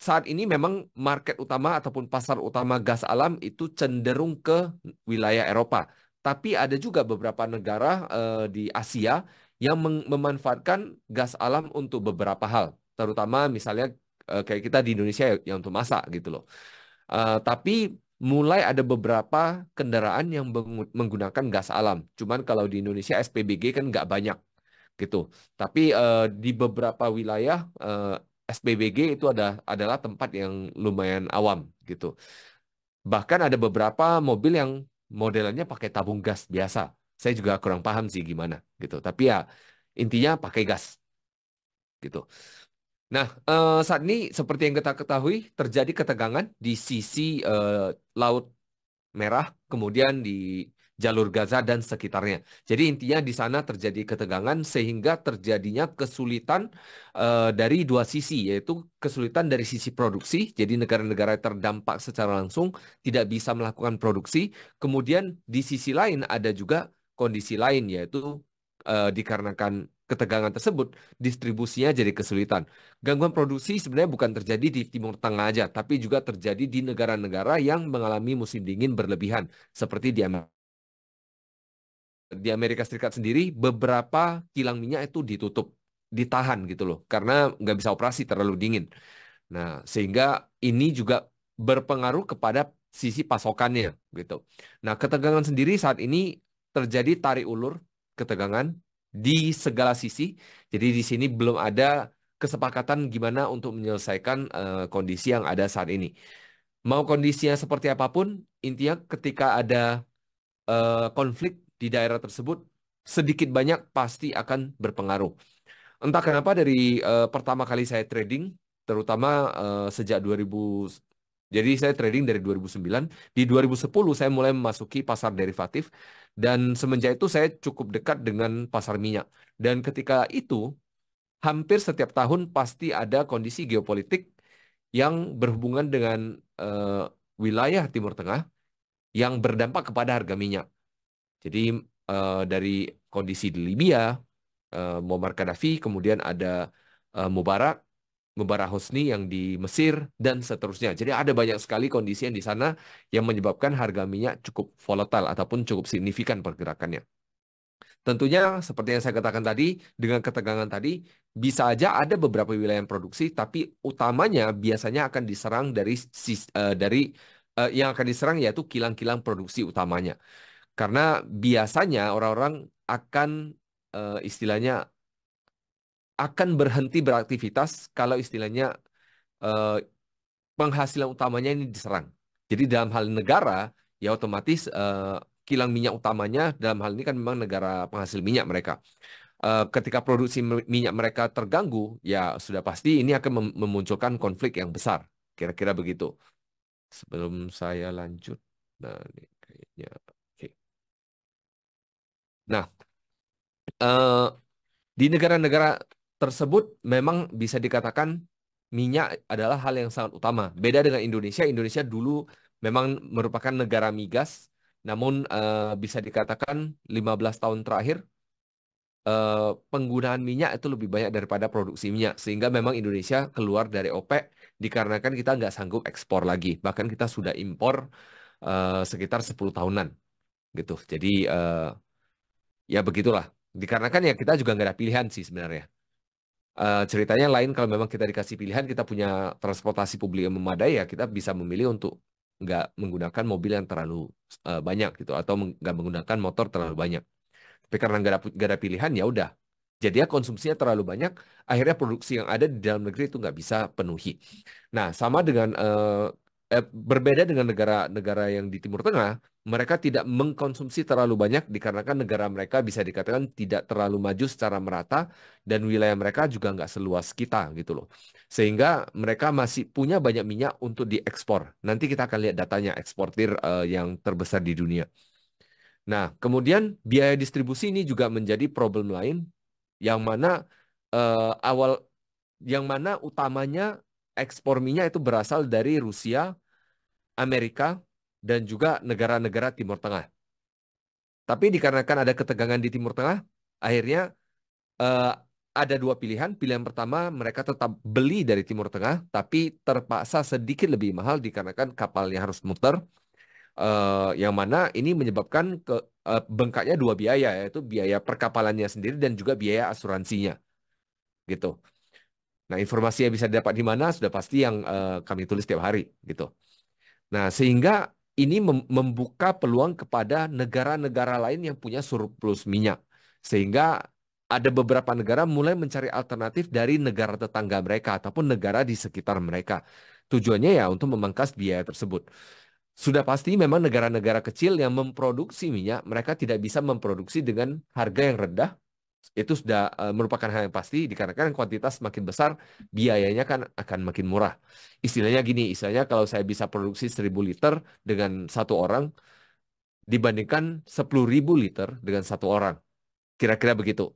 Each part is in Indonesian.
saat ini memang market utama ataupun pasar utama gas alam itu cenderung ke wilayah Eropa. Tapi ada juga beberapa negara di Asia yang memanfaatkan gas alam untuk beberapa hal. Terutama misalnya kayak kita di Indonesia yang untuk masak gitu loh. Tapi mulai ada beberapa kendaraan yang menggunakan gas alam. Cuman kalau di Indonesia SPBG kan nggak banyak gitu. Tapi di beberapa wilayah SPBG itu adalah tempat yang lumayan awam gitu. Bahkan ada beberapa mobil yang modelannya pakai tabung gas biasa. Saya juga kurang paham sih gimana gitu. Tapi ya intinya pakai gas gitu. Nah, saat ini seperti yang kita ketahui terjadi ketegangan di sisi Laut Merah, kemudian di jalur Gaza dan sekitarnya. Jadi intinya di sana terjadi ketegangan sehingga terjadinya kesulitan dari dua sisi, yaitu kesulitan dari sisi produksi. Jadi negara-negara yang terdampak secara langsung tidak bisa melakukan produksi. Kemudian di sisi lain ada juga kondisi lain, yaitu dikarenakan ketegangan tersebut, distribusinya jadi kesulitan. Gangguan produksi sebenarnya bukan terjadi di Timur Tengah aja, tapi juga terjadi di negara-negara yang mengalami musim dingin berlebihan, seperti di Amerika Serikat sendiri, beberapa kilang minyak itu ditutup, ditahan gitu loh, karena nggak bisa operasi terlalu dingin. Nah, sehingga ini juga berpengaruh kepada sisi pasokannya gitu. Nah, ketegangan sendiri saat ini terjadi tarik ulur ketegangan di segala sisi. Jadi di sini belum ada kesepakatan gimana untuk menyelesaikan kondisi yang ada saat ini. Mau kondisinya seperti apapun, intinya ketika ada konflik di daerah tersebut, sedikit banyak pasti akan berpengaruh. Entah kenapa dari pertama kali saya trading, terutama sejak 2000, jadi saya trading dari 2009, di 2010 saya mulai memasuki pasar derivatif, dan semenjak itu saya cukup dekat dengan pasar minyak. Dan ketika itu, hampir setiap tahun pasti ada kondisi geopolitik yang berhubungan dengan wilayah Timur Tengah yang berdampak kepada harga minyak. Jadi dari kondisi di Libya, Muammar Gaddafi, kemudian ada Mubarak Hosni yang di Mesir, dan seterusnya. Jadi ada banyak sekali kondisi yang di sana yang menyebabkan harga minyak cukup volatile ataupun cukup signifikan pergerakannya. Tentunya seperti yang saya katakan tadi, dengan ketegangan tadi, bisa aja ada beberapa wilayah yang produksi, tapi utamanya biasanya akan diserang yang akan diserang yaitu kilang-kilang produksi utamanya. Karena biasanya orang-orang akan istilahnya akan berhenti beraktivitas kalau istilahnya eh, penghasilan utamanya ini diserang. Jadi dalam hal negara, ya otomatis kilang minyak utamanya dalam hal ini kan memang negara penghasil minyak mereka. Ketika produksi minyak mereka terganggu, ya sudah pasti ini akan memunculkan konflik yang besar. Kira-kira begitu. Sebelum saya lanjut, nah ini kayaknya, oke. Nah, eh, di negara-negara tersebut memang bisa dikatakan minyak adalah hal yang sangat utama. Beda dengan Indonesia, Indonesia dulu memang merupakan negara migas, namun bisa dikatakan 15 tahun terakhir penggunaan minyak itu lebih banyak daripada produksi minyak. Sehingga memang Indonesia keluar dari OPEC dikarenakan kita nggak sanggup ekspor lagi. Bahkan kita sudah impor sekitar 10 tahunan gitu. Jadi ya begitulah. Dikarenakan ya kita juga nggak ada pilihan sih sebenarnya. Ceritanya lain kalau memang kita dikasih pilihan, kita punya transportasi publik yang memadai, ya kita bisa memilih untuk nggak menggunakan mobil yang terlalu banyak gitu, atau nggak menggunakan motor terlalu banyak. Tapi karena nggak ada pilihan, ya udah. Jadi ya konsumsinya terlalu banyak, akhirnya produksi yang ada di dalam negeri itu nggak bisa penuhi. Nah, sama dengan berbeda dengan negara-negara yang di Timur Tengah, mereka tidak mengkonsumsi terlalu banyak dikarenakan negara mereka bisa dikatakan tidak terlalu maju secara merata, dan wilayah mereka juga nggak seluas kita gitu loh. Sehingga mereka masih punya banyak minyak untuk diekspor. Nanti kita akan lihat datanya eksportir yang terbesar di dunia. Nah, kemudian biaya distribusi ini juga menjadi problem lain yang mana awal yang mana utamanya ekspor minyak itu berasal dari Rusia, Amerika, dan juga negara-negara Timur Tengah. Tapi dikarenakan ada ketegangan di Timur Tengah, akhirnya eh, ada dua pilihan. Pilihan pertama, mereka tetap beli dari Timur Tengah, tapi terpaksa sedikit lebih mahal dikarenakan kapalnya harus muter. Yang mana ini menyebabkan bengkaknya dua biaya, yaitu biaya perkapalannya sendiri dan juga biaya asuransinya, gitu. Nah, informasi yang bisa didapat di mana sudah pasti yang kami tulis tiap hari, gitu. Nah, sehingga ini membuka peluang kepada negara-negara lain yang punya surplus minyak. Sehingga ada beberapa negara mulai mencari alternatif dari negara tetangga mereka ataupun negara di sekitar mereka. Tujuannya ya untuk memangkas biaya tersebut. Sudah pasti memang negara-negara kecil yang memproduksi minyak, mereka tidak bisa memproduksi dengan harga yang rendah. Itu sudah merupakan hal yang pasti dikarenakan kuantitas makin besar, biayanya kan akan makin murah. Istilahnya gini, istilahnya kalau saya bisa produksi 1.000 liter dengan satu orang, dibandingkan 10.000 liter dengan satu orang. Kira-kira begitu.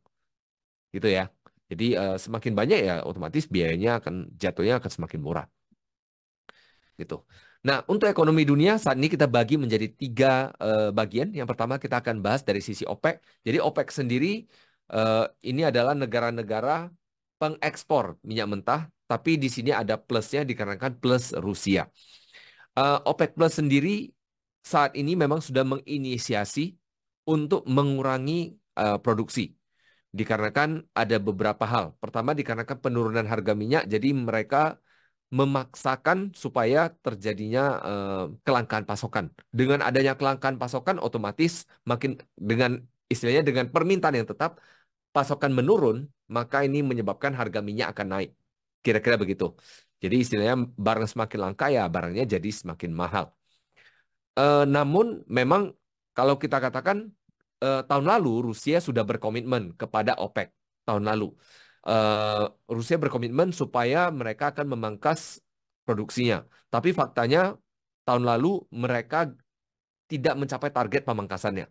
Gitu ya. Jadi semakin banyak ya otomatis biayanya akan jatuhnya akan semakin murah. Gitu. Nah, untuk ekonomi dunia saat ini kita bagi menjadi tiga bagian. Yang pertama kita akan bahas dari sisi OPEC. Jadi OPEC sendiri ini adalah negara-negara pengekspor minyak mentah, tapi di sini ada plusnya dikarenakan plus Rusia. OPEC Plus sendiri saat ini memang sudah menginisiasi untuk mengurangi produksi. Dikarenakan ada beberapa hal. Pertama, dikarenakan penurunan harga minyak, jadi mereka memaksakan supaya terjadinya kelangkaan pasokan. Dengan adanya kelangkaan pasokan, otomatis makin dengan istilahnya dengan permintaan yang tetap, pasokan menurun, maka ini menyebabkan harga minyak akan naik. Kira-kira begitu. Jadi istilahnya barang semakin langka ya barangnya jadi semakin mahal. Namun memang kalau kita katakan tahun lalu Rusia sudah berkomitmen kepada OPEC tahun lalu. Eh, Rusia berkomitmen supaya mereka akan memangkas produksinya. Tapi faktanya tahun lalu mereka tidak mencapai target pemangkasannya.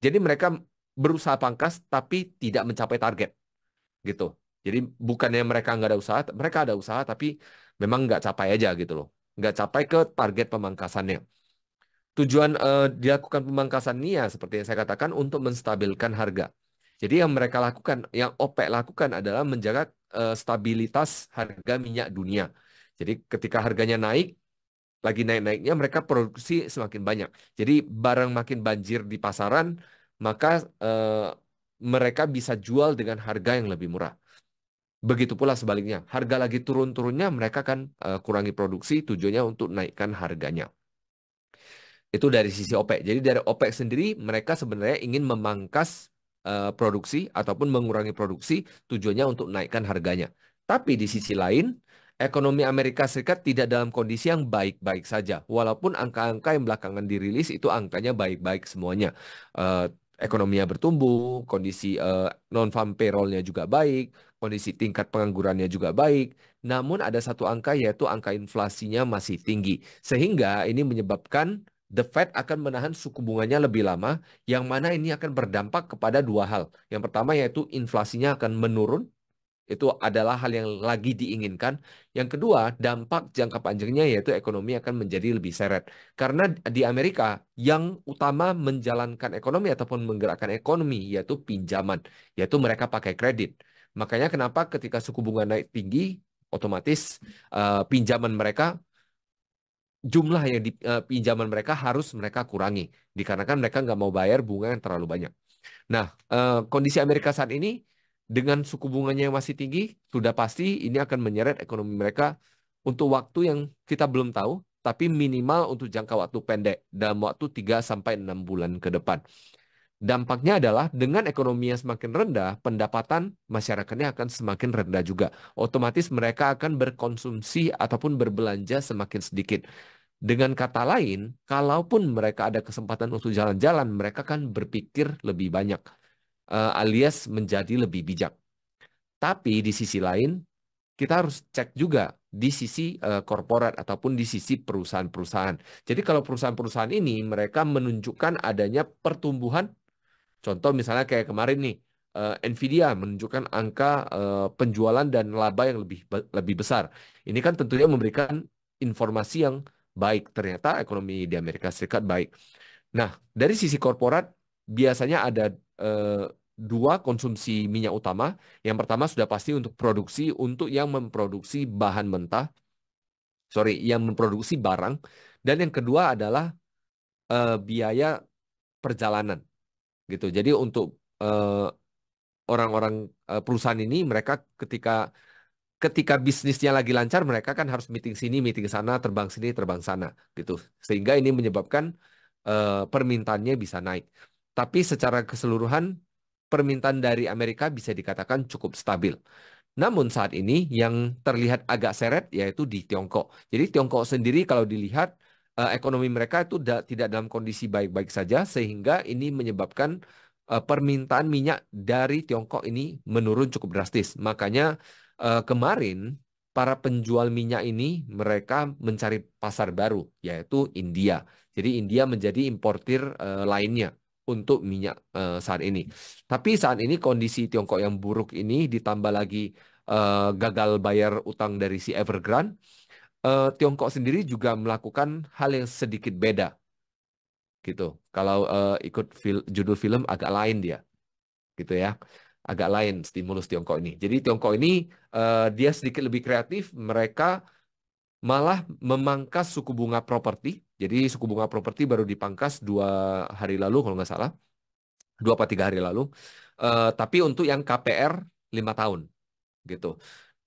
Jadi mereka berusaha pangkas tapi tidak mencapai target gitu. Jadi bukannya mereka nggak ada usaha, mereka ada usaha tapi memang nggak capai aja gitu loh. Nggak capai ke target pemangkasannya. Tujuan dilakukan pemangkasan ini ya seperti yang saya katakan untuk menstabilkan harga. Jadi yang mereka lakukan, yang OPEC lakukan adalah menjaga stabilitas harga minyak dunia. Jadi ketika harganya naik, lagi naik-naiknya mereka produksi semakin banyak. Jadi barang makin banjir di pasaran, maka mereka bisa jual dengan harga yang lebih murah. Begitu pula sebaliknya, harga lagi turun-turunnya mereka akan kurangi produksi tujuannya untuk naikkan harganya. Itu dari sisi OPEC. Jadi dari OPEC sendiri mereka sebenarnya ingin memangkas produksi ataupun mengurangi produksi tujuannya untuk naikkan harganya. Tapi di sisi lain, ekonomi Amerika Serikat tidak dalam kondisi yang baik-baik saja. Walaupun angka-angka yang belakangan dirilis itu angkanya baik-baik semuanya. Eh, Ekonominya bertumbuh, kondisi non-farm payroll-nya juga baik, kondisi tingkat penganggurannya juga baik. Namun ada satu angka yaitu angka inflasinya masih tinggi. Sehingga ini menyebabkan The Fed akan menahan suku bunganya lebih lama, yang mana ini akan berdampak kepada dua hal. Yang pertama yaitu inflasinya akan menurun, itu adalah hal yang lagi diinginkan. Yang kedua, dampak jangka panjangnya yaitu ekonomi akan menjadi lebih seret. Karena di Amerika, yang utama menjalankan ekonomi ataupun menggerakkan ekonomi yaitu pinjaman, yaitu mereka pakai kredit. Makanya kenapa ketika suku bunga naik tinggi, otomatis pinjaman mereka jumlah yang pinjaman mereka harus mereka kurangi dikarenakan mereka nggak mau bayar bunga yang terlalu banyak. Nah, kondisi Amerika saat ini dengan suku bunganya yang masih tinggi, sudah pasti ini akan menyeret ekonomi mereka untuk waktu yang kita belum tahu, tapi minimal untuk jangka waktu pendek dalam waktu 3 sampai 6 bulan ke depan. Dampaknya adalah dengan ekonomi yang semakin rendah, pendapatan masyarakatnya akan semakin rendah juga. Otomatis mereka akan berkonsumsi ataupun berbelanja semakin sedikit. Dengan kata lain, kalaupun mereka ada kesempatan untuk jalan-jalan, mereka kan berpikir lebih banyak, alias menjadi lebih bijak. Tapi di sisi lain, kita harus cek juga di sisi korporat ataupun di sisi perusahaan-perusahaan. Jadi kalau perusahaan-perusahaan ini mereka menunjukkan adanya pertumbuhan. Contoh misalnya kayak kemarin nih, Nvidia menunjukkan angka penjualan dan laba yang lebih besar. Ini kan tentunya memberikan informasi yang baik. Ternyata ekonomi di Amerika Serikat baik. Nah, dari sisi korporat biasanya ada dua konsumsi minyak utama. Yang pertama sudah pasti untuk produksi, untuk yang memproduksi bahan mentah, sorry, yang memproduksi barang. Dan yang kedua adalah biaya perjalanan gitu. Jadi untuk orang-orang perusahaan ini, mereka ketika ketika bisnisnya lagi lancar, mereka kan harus meeting sini, meeting sana, terbang sini, terbang sana, gitu. Sehingga ini menyebabkan permintaannya bisa naik. Tapi secara keseluruhan, permintaan dari Amerika bisa dikatakan cukup stabil. Namun saat ini yang terlihat agak seret yaitu di Tiongkok. Jadi Tiongkok sendiri kalau dilihat ekonomi mereka itu tidak dalam kondisi baik-baik saja sehingga ini menyebabkan permintaan minyak dari Tiongkok ini menurun cukup drastis. Makanya kemarin para penjual minyak ini mereka mencari pasar baru yaitu India. Jadi India menjadi importir lainnya untuk minyak saat ini. Tapi saat ini kondisi Tiongkok yang buruk ini ditambah lagi gagal bayar utang dari si Evergrande, Tiongkok sendiri juga melakukan hal yang sedikit beda gitu. Kalau ikut judul film agak lain dia, gitu ya. Agak lain stimulus Tiongkok ini. Jadi Tiongkok ini dia sedikit lebih kreatif. Mereka malah memangkas suku bunga properti. Jadi suku bunga properti baru dipangkas 2 hari lalu kalau nggak salah, 2 atau 3 hari lalu. Tapi untuk yang KPR 5 tahun gitu.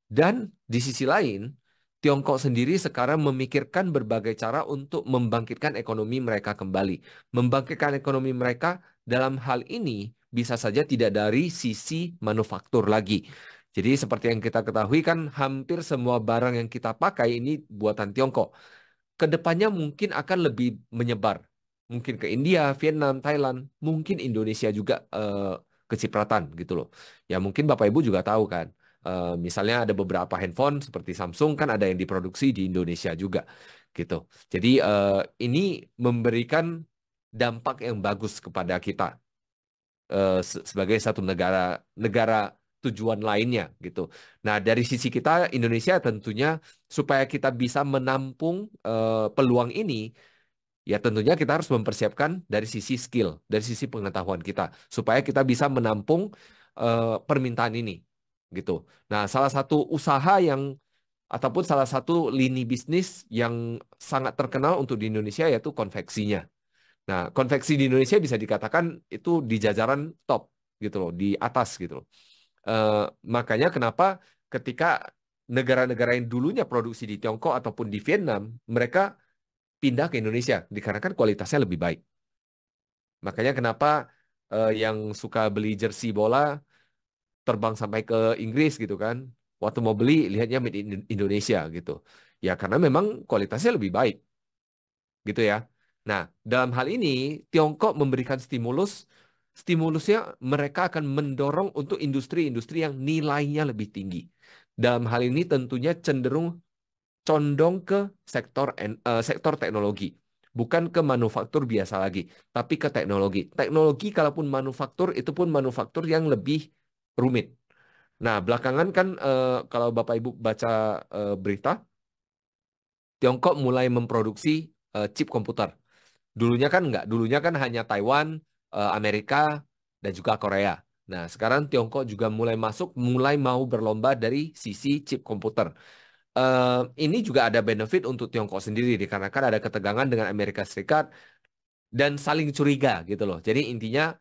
Dan di sisi lain, Tiongkok sendiri sekarang memikirkan berbagai cara untuk membangkitkan ekonomi mereka kembali. Membangkitkan ekonomi mereka dalam hal ini bisa saja tidak dari sisi manufaktur lagi. Jadi seperti yang kita ketahui kan hampir semua barang yang kita pakai ini buatan Tiongkok. Kedepannya mungkin akan lebih menyebar. Mungkin ke India, Vietnam, Thailand, mungkin Indonesia juga kecipratan gitu loh. Ya mungkin Bapak Ibu juga tahu kan. Misalnya ada beberapa handphone seperti Samsung kan ada yang diproduksi di Indonesia juga gitu. Jadi ini memberikan dampak yang bagus kepada kita sebagai satu negara negara tujuan lainnya gitu. Nah, dari sisi kita Indonesia tentunya supaya kita bisa menampung peluang ini, ya tentunya kita harus mempersiapkan dari sisi skill, dari sisi pengetahuan kita supaya kita bisa menampung permintaan ini gitu. Nah, salah satu usaha yang ataupun salah satu lini bisnis yang sangat terkenal untuk di Indonesia yaitu konveksinya. Nah, konveksi di Indonesia bisa dikatakan itu di jajaran top gitu loh, di atas gitu loh. Eh, Makanya kenapa ketika negara-negara yang dulunya produksi di Tiongkok ataupun di Vietnam, mereka pindah ke Indonesia dikarenakan kualitasnya lebih baik. Makanya kenapa yang suka beli jersey bola terbang sampai ke Inggris gitu kan. Waktu mau beli lihatnya made in Indonesia gitu. Ya karena memang kualitasnya lebih baik gitu ya. Nah, dalam hal ini Tiongkok memberikan stimulus, stimulusnya mereka akan mendorong untuk industri-industri yang nilainya lebih tinggi. Dalam hal ini tentunya cenderung condong ke sektor teknologi, bukan ke manufaktur biasa lagi, tapi ke teknologi. Teknologi kalaupun manufaktur itu pun manufaktur yang lebih rumit. Nah, belakangan kan kalau Bapak Ibu baca berita, Tiongkok mulai memproduksi chip komputer. Dulunya kan enggak, dulunya kan hanya Taiwan, Amerika, dan juga Korea. Nah, sekarang Tiongkok juga mulai masuk, mulai mau berlomba dari sisi chip komputer. Ini juga ada benefit untuk Tiongkok sendiri, dikarenakan ada ketegangan dengan Amerika Serikat dan saling curiga gitu loh. Jadi intinya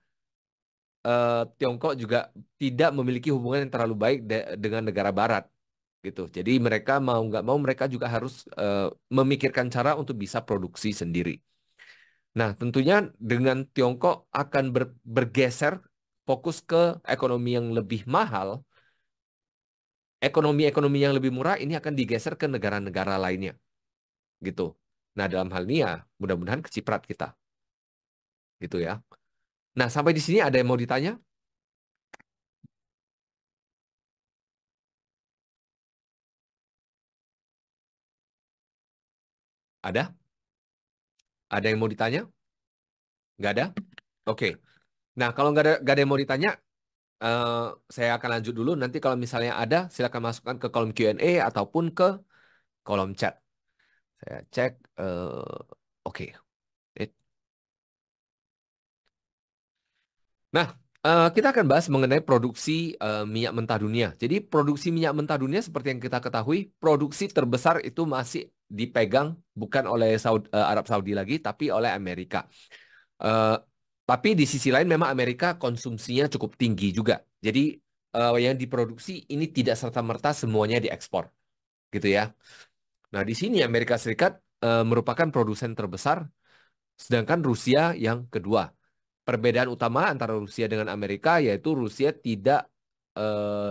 Tiongkok juga tidak memiliki hubungan yang terlalu baik dengan negara Barat gitu. Jadi mereka mau nggak mau mereka juga harus memikirkan cara untuk bisa produksi sendiri. Nah, tentunya dengan Tiongkok akan bergeser fokus ke ekonomi yang lebih mahal, ekonomi-ekonomi yang lebih murah ini akan digeser ke negara-negara lainnya, gitu. Nah, dalam hal ini ya mudah-mudahan keciprat kita, gitu ya. Nah, sampai di sini ada yang mau ditanya? Ada? Ada yang mau ditanya? Nggak ada? Oke. Nah, kalau nggak ada yang mau ditanya, eh, saya akan lanjut dulu. Nanti kalau misalnya ada, silakan masukkan ke kolom Q&A ataupun ke kolom chat. Saya cek. Oke. Eh, Nah, Kita akan bahas mengenai produksi minyak mentah dunia. Jadi produksi minyak mentah dunia seperti yang kita ketahui, produksi terbesar itu masih dipegang bukan oleh Arab Saudi lagi, tapi oleh Amerika. Eh, tapi di sisi lain memang Amerika konsumsinya cukup tinggi juga. Jadi yang diproduksi ini tidak serta-merta semuanya diekspor, gitu ya. Nah, di sini Amerika Serikat merupakan produsen terbesar, sedangkan Rusia yang kedua. Perbedaan utama antara Rusia dengan Amerika yaitu Rusia tidak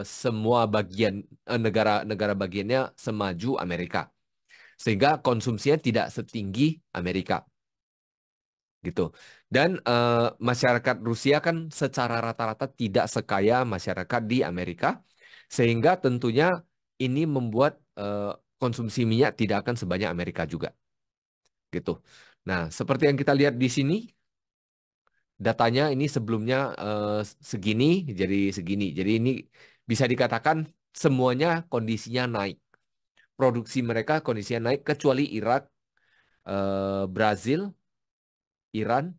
semua bagian negara-negara bagiannya semaju Amerika, sehingga konsumsinya tidak setinggi Amerika gitu. Dan masyarakat Rusia kan secara rata-rata tidak sekaya masyarakat di Amerika, sehingga tentunya ini membuat konsumsi minyak tidak akan sebanyak Amerika juga gitu. Nah, seperti yang kita lihat di sini, datanya ini sebelumnya segini, jadi segini. Jadi ini bisa dikatakan semuanya kondisinya naik. Produksi mereka kondisinya naik kecuali Irak, Brazil, Iran,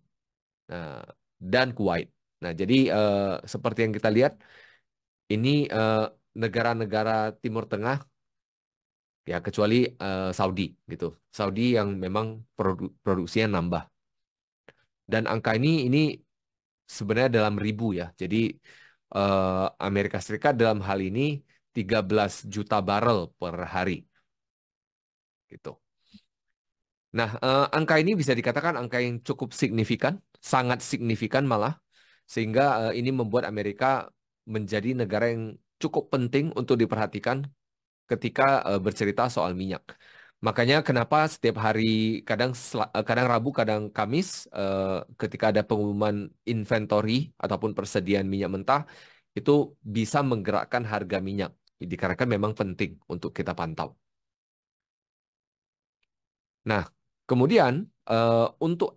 nah, dan Kuwait. Nah, jadi seperti yang kita lihat, ini negara-negara Timur Tengah, ya kecuali Saudi gitu. Saudi yang memang produksinya nambah. Dan angka ini sebenarnya dalam ribu ya. Jadi Amerika Serikat dalam hal ini 13 juta barel per hari gitu. Nah, angka ini bisa dikatakan angka yang cukup signifikan, sangat signifikan malah, sehingga ini membuat Amerika menjadi negara yang cukup penting untuk diperhatikan ketika bercerita soal minyak. Makanya kenapa setiap hari, kadang Rabu, kadang Kamis, ketika ada pengumuman inventory ataupun persediaan minyak mentah, itu bisa menggerakkan harga minyak. Dikarenakan memang penting untuk kita pantau. Nah, kemudian untuk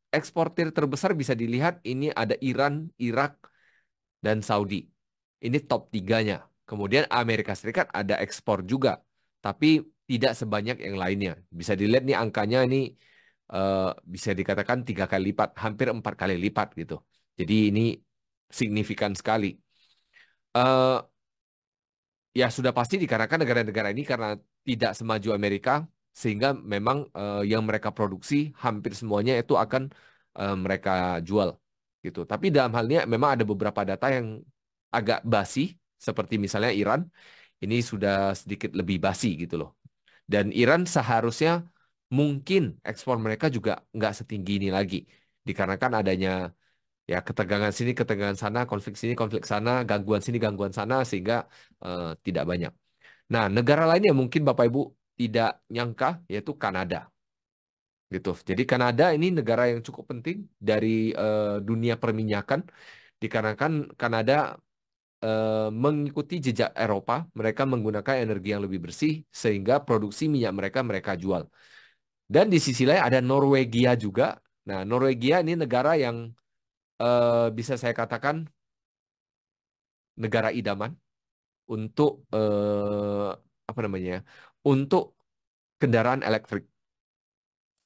eksportir terbesar bisa dilihat ini ada Iran, Irak, dan Saudi. Ini top tiganya. Kemudian Amerika Serikat ada ekspor juga, tapi tidak sebanyak yang lainnya. Bisa dilihat nih angkanya ini eh, bisa dikatakan 3 kali lipat, hampir 4 kali lipat gitu. Jadi ini signifikan sekali. Eh, Ya sudah pasti dikarenakan negara-negara ini karena tidak semaju Amerika, sehingga memang yang mereka produksi hampir semuanya itu akan mereka jual gitu. Tapi dalam halnya memang ada beberapa data yang agak basi, seperti misalnya Iran, ini sudah sedikit lebih basi gitu loh. Dan Iran seharusnya mungkin ekspor mereka juga nggak setinggi ini lagi, dikarenakan adanya ya ketegangan sini, ketegangan sana, konflik sini, konflik sana, gangguan sini, gangguan sana, sehingga tidak banyak. Nah, negara lain yang mungkin Bapak Ibu tidak nyangka yaitu Kanada, gitu. Jadi Kanada ini negara yang cukup penting dari dunia perminyakan, dikarenakan Kanada mengikuti jejak Eropa, mereka menggunakan energi yang lebih bersih sehingga produksi minyak mereka jual. Dan di sisi lain ada Norwegia juga. Nah, Norwegia ini negara yang bisa saya katakan negara idaman untuk apa namanya ya, untuk kendaraan elektrik.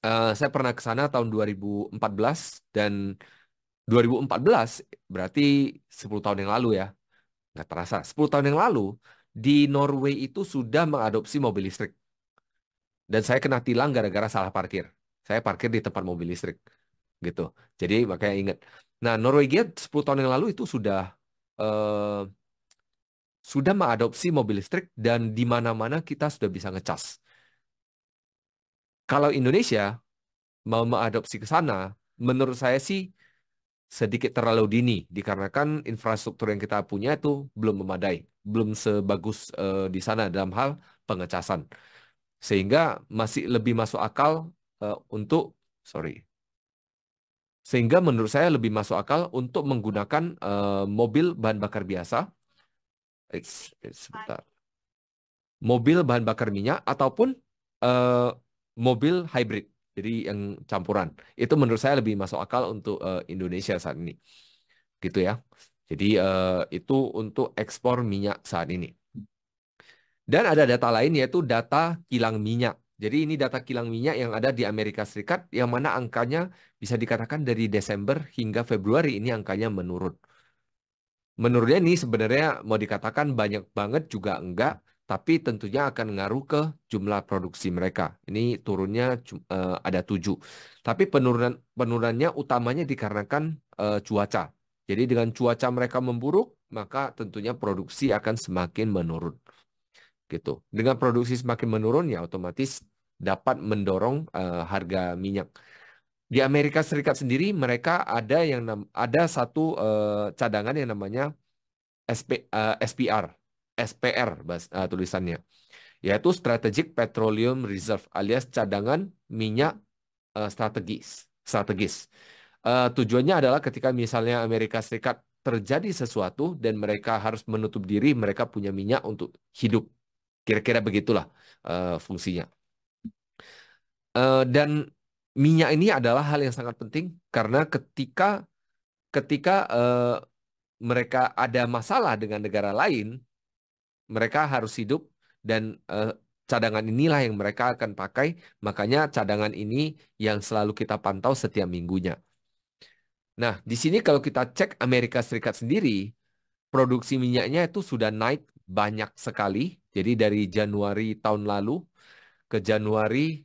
Saya pernah ke sana tahun 2014 dan 2014 berarti 10 tahun yang lalu ya. Nggak terasa. 10 tahun yang lalu di Norway itu sudah mengadopsi mobil listrik. Dan saya kena tilang gara-gara salah parkir. Saya parkir di tempat mobil listrik gitu. Jadi makanya ingat. Nah, Norwegia 10 tahun yang lalu itu eh, sudah mengadopsi mobil listrik dan di mana-mana kita sudah bisa ngecas. Kalau Indonesia mau mengadopsi ke sana, menurut saya sih sedikit terlalu dini dikarenakan infrastruktur yang kita punya itu belum memadai, belum sebagus di sana dalam hal pengecasan. Sehingga masih lebih masuk akal untuk sorry. Sehingga menurut saya lebih masuk akal untuk menggunakan mobil bahan bakar biasa, sebentar, mobil bahan bakar minyak ataupun eh, mobil hybrid. Jadi yang campuran. Itu menurut saya lebih masuk akal untuk Indonesia saat ini. Gitu ya. Jadi itu untuk ekspor minyak saat ini. Dan ada data lain yaitu data kilang minyak. Jadi ini data kilang minyak yang ada di Amerika Serikat yang mana angkanya bisa dikatakan dari Desember hingga Februari ini angkanya menurun. Menurutnya ini sebenarnya mau dikatakan banyak banget juga enggak, tapi tentunya akan ngaruh ke jumlah produksi mereka. Ini turunnya ada 7. Tapi penurunannya utamanya dikarenakan cuaca. Jadi dengan cuaca mereka memburuk, maka tentunya produksi akan semakin menurun. Gitu. Dengan produksi semakin menurun, ya otomatis dapat mendorong harga minyak. Di Amerika Serikat sendiri mereka ada satu cadangan yang namanya SPR, SPR tulisannya, yaitu Strategic Petroleum Reserve alias cadangan minyak strategis. Tujuannya adalah ketika misalnya Amerika Serikat terjadi sesuatu dan mereka harus menutup diri, mereka punya minyak untuk hidup. Kira-kira begitulah fungsinya. Dan minyak ini adalah hal yang sangat penting karena ketika mereka ada masalah dengan negara lain, mereka harus hidup dan cadangan inilah yang mereka akan pakai. Makanya cadangan ini yang selalu kita pantau setiap minggunya. Nah, di sini kalau kita cek Amerika Serikat sendiri, produksi minyaknya itu sudah naik banyak sekali. Jadi dari Januari tahun lalu ke Januari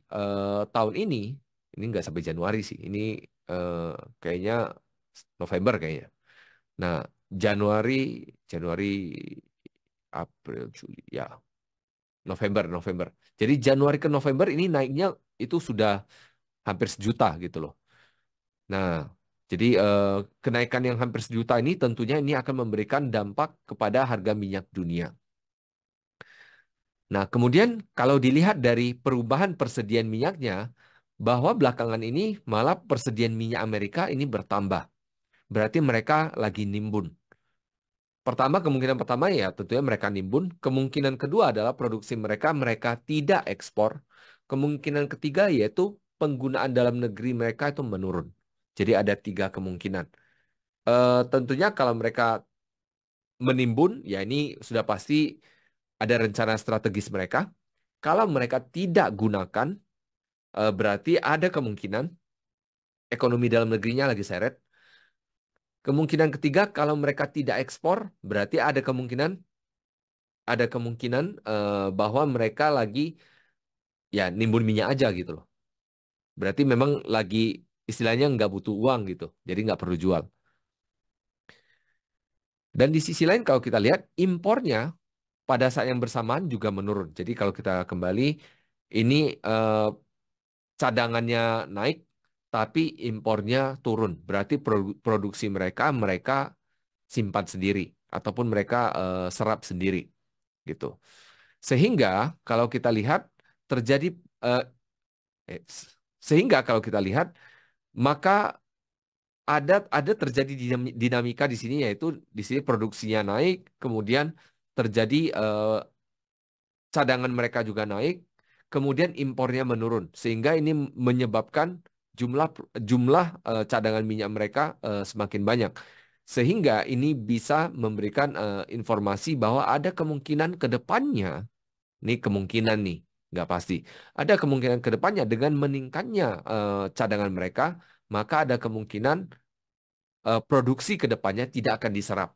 tahun ini nggak sampai Januari sih. Ini eh, kayaknya November kayaknya. Nah, Januari, Januari, April, Juli, ya November. Jadi Januari ke November ini naiknya itu sudah hampir sejuta gitu loh. Nah, jadi kenaikan yang hampir sejuta ini tentunya ini akan memberikan dampak kepada harga minyak dunia. Nah, kemudian kalau dilihat dari perubahan persediaan minyaknya, bahwa belakangan ini malah persediaan minyak Amerika ini bertambah. Berarti mereka lagi nimbun. Kemungkinan pertama ya tentunya mereka nimbun. Kemungkinan kedua adalah produksi mereka tidak ekspor. Kemungkinan ketiga yaitu penggunaan dalam negeri mereka itu menurun. Jadi ada 3 kemungkinan. Tentunya kalau mereka menimbun, ya ini sudah pasti ada rencana strategis mereka. Kalau mereka tidak gunakan, berarti ada kemungkinan ekonomi dalam negerinya lagi seret. Kemungkinan ketiga, kalau mereka tidak ekspor, berarti ada kemungkinan bahwa mereka lagi ya nimbun minyak aja gitu loh. Berarti memang lagi istilahnya nggak butuh uang gitu, jadi nggak perlu jual. Dan di sisi lain kalau kita lihat impornya pada saat yang bersamaan juga menurun. Jadi kalau kita kembali ini cadangannya naik, tapi impornya turun. Berarti produksi mereka simpan sendiri ataupun mereka serap sendiri gitu. Sehingga kalau kita lihat terjadi eh, eh, sehingga kalau kita lihat maka ada terjadi dinamika di sini, yaitu di sini produksinya naik, kemudian terjadi cadangan mereka juga naik, kemudian impornya menurun, sehingga ini menyebabkan jumlah jumlah cadangan minyak mereka semakin banyak, sehingga ini bisa memberikan informasi bahwa ada kemungkinan ke depannya, ini kemungkinan nih, nggak pasti, ada kemungkinan ke depannya dengan meningkatnya cadangan mereka, maka ada kemungkinan produksi ke depannya tidak akan diserap,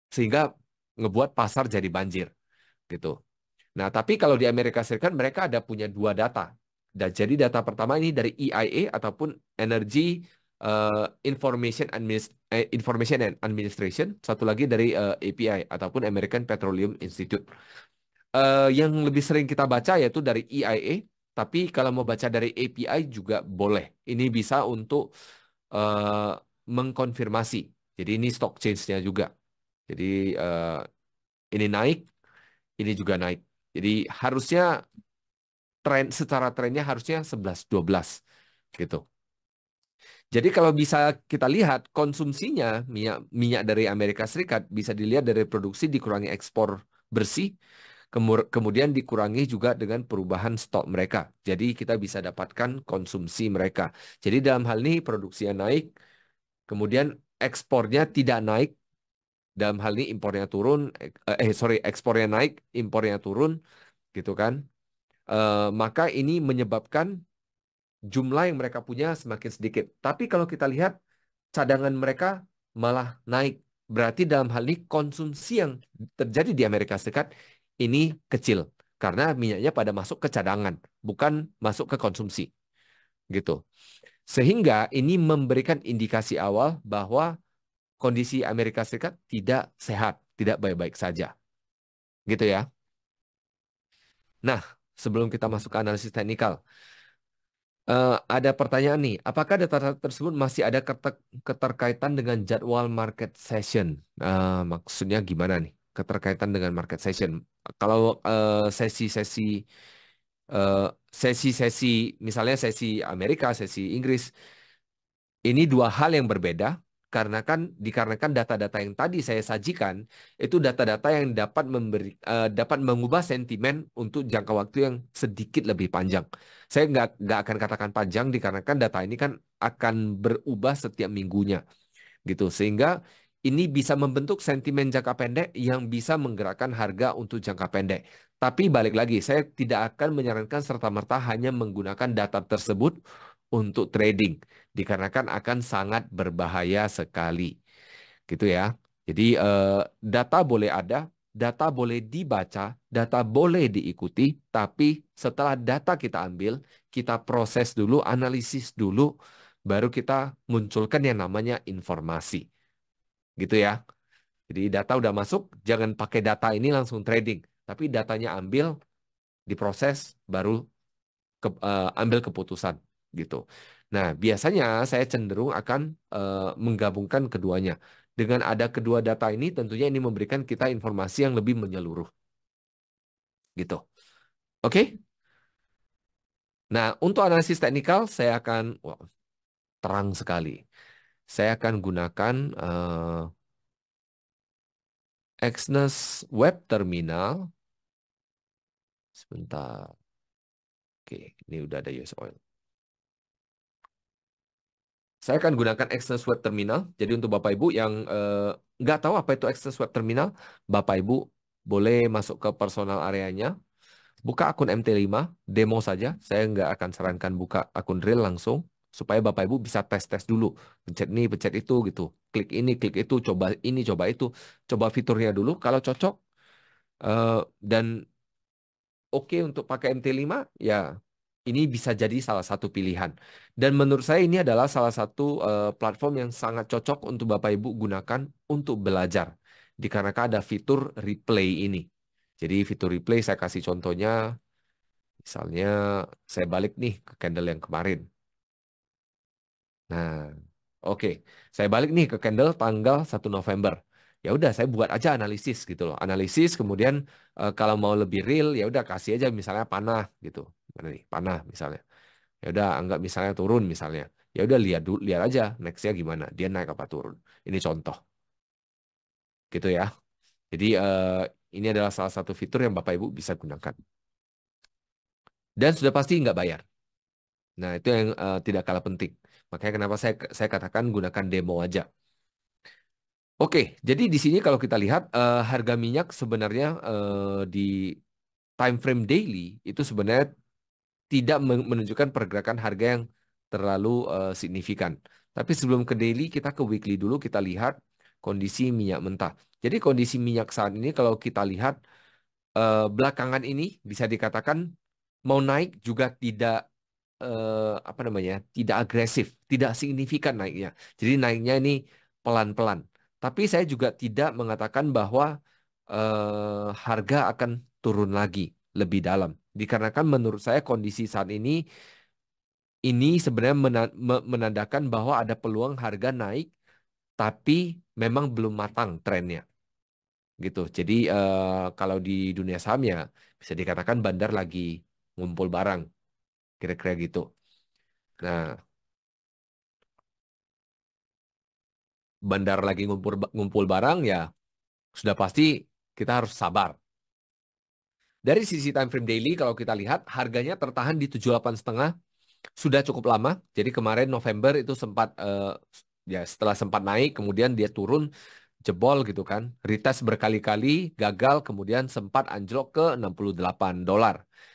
sehingga ngebuat pasar jadi banjir gitu. Nah, tapi kalau di Amerika Serikat mereka ada punya 2 data. Dan jadi data pertama ini dari EIA ataupun Energy Information and Administration, satu lagi dari API ataupun American Petroleum Institute. Yang lebih sering kita baca yaitu dari EIA, tapi kalau mau baca dari API juga boleh. Ini bisa untuk eh, mengkonfirmasi. Jadi ini stock change-nya juga. Jadi ini naik, ini juga naik. Jadi harusnya secara trennya harusnya 11-12 gitu. Jadi kalau bisa kita lihat konsumsinya minyak minyak dari Amerika Serikat bisa dilihat dari produksi dikurangi ekspor bersih, kemudian dikurangi juga dengan perubahan stok mereka. Jadi kita bisa dapatkan konsumsi mereka. Jadi dalam hal ini produksinya naik, kemudian ekspornya tidak naik. Dalam hal ini impornya turun, ekspornya naik, impornya turun, gitu kan? Maka ini menyebabkan jumlah yang mereka punya semakin sedikit. Tapi kalau kita lihat cadangan mereka malah naik. berarti dalam hal ini konsumsi yang terjadi di Amerika Serikat ini kecil. Karena minyaknya pada masuk ke cadangan, bukan masuk ke konsumsi. Gitu. Sehingga ini memberikan indikasi awal bahwa kondisi Amerika Serikat tidak sehat, tidak baik-baik saja. Gitu ya. Nah, sebelum kita masuk ke analisis teknikal, ada pertanyaan nih, apakah data tersebut masih ada keterkaitan dengan jadwal market session? Maksudnya gimana nih? Keterkaitan dengan market session. Kalau eh, sesi-sesi, misalnya sesi Amerika, sesi Inggris, ini dua hal yang berbeda dikarenakan data-data yang tadi saya sajikan itu data-data yang dapat mengubah sentimen untuk jangka waktu yang sedikit lebih panjang. Saya nggak akan katakan panjang dikarenakan data ini kan akan berubah setiap minggunya gitu sehingga ini bisa membentuk sentimen jangka pendek yang bisa menggerakkan harga untuk jangka pendek. Tapi balik lagi, saya tidak akan menyarankan serta-merta hanya menggunakan data tersebut untuk trading, dikarenakan akan sangat berbahaya sekali, gitu ya. Jadi data boleh ada, data boleh dibaca, data boleh diikuti, tapi setelah data kita ambil, kita proses dulu, analisis dulu, baru kita munculkan yang namanya informasi. Gitu ya. Jadi data udah masuk, jangan pakai data ini langsung trading. Tapi datanya ambil, diproses, baru ambil keputusan. Gitu. Nah, biasanya saya cenderung akan menggabungkan keduanya. Dengan ada kedua data ini, tentunya ini memberikan kita informasi yang lebih menyeluruh. Gitu. Oke? Nah, untuk analisis teknikal, saya akan, wah, terang sekali. Saya akan gunakan Exness Web Terminal. Sebentar. Oke, ini udah ada US Oil. Saya akan gunakan Exness Web Terminal. Jadi untuk Bapak Ibu yang nggak tahu apa itu Exness Web Terminal, Bapak Ibu boleh masuk ke personal areanya, buka akun MT5, demo saja. Saya nggak akan sarankan buka akun real langsung, supaya Bapak Ibu bisa tes-tes dulu. Pencet ini, pencet itu gitu. Klik ini, klik itu, coba ini, coba itu. Coba fiturnya dulu. Kalau cocok dan oke untuk pakai MT5, ya ini bisa jadi salah satu pilihan. Dan menurut saya ini adalah salah satu platform yang sangat cocok untuk Bapak Ibu gunakan untuk belajar. Dikarenakan ada fitur replay ini. Jadi fitur replay saya kasih contohnya, misalnya saya balik nih ke candle yang kemarin. Nah, oke. Saya balik nih ke candle tanggal 1 November. Ya udah saya buat aja analisis gitu loh. Analisis kemudian kalau mau lebih real ya udah kasih aja misalnya panah gitu. Mana nih? Panah misalnya. Ya udah anggap misalnya turun misalnya. Ya udah lihat dulu, lihat aja nextnya gimana. Dia naik apa turun. Ini contoh. Gitu ya. Jadi ini adalah salah satu fitur yang Bapak Ibu bisa gunakan. Dan sudah pasti nggak bayar. Nah, itu yang tidak kalah penting. Makanya kenapa saya katakan gunakan demo aja. Oke, jadi di sini kalau kita lihat harga minyak sebenarnya di time frame daily itu sebenarnya tidak menunjukkan pergerakan harga yang terlalu signifikan. Tapi sebelum ke daily, kita ke weekly dulu, kita lihat kondisi minyak mentah. Jadi kondisi minyak saat ini kalau kita lihat belakangan ini bisa dikatakan mau naik juga tidak apa namanya, tidak agresif, tidak signifikan naiknya. Jadi naiknya ini pelan-pelan. Tapi saya juga tidak mengatakan bahwa harga akan turun lagi lebih dalam. Dikarenakan menurut saya kondisi saat ini sebenarnya menandakan bahwa ada peluang harga naik, tapi memang belum matang trennya, gitu. Jadi kalau di dunia saham ya bisa dikatakan bandar lagi ngumpul barang, kira-kira gitu. Nah, bandar lagi ngumpul barang ya sudah pasti kita harus sabar. Dari sisi time frame daily kalau kita lihat harganya tertahan di 78,5 sudah cukup lama. Jadi kemarin November itu sempat ya setelah sempat naik kemudian dia turun jebol gitu kan. Retest berkali-kali gagal kemudian sempat anjlok ke $68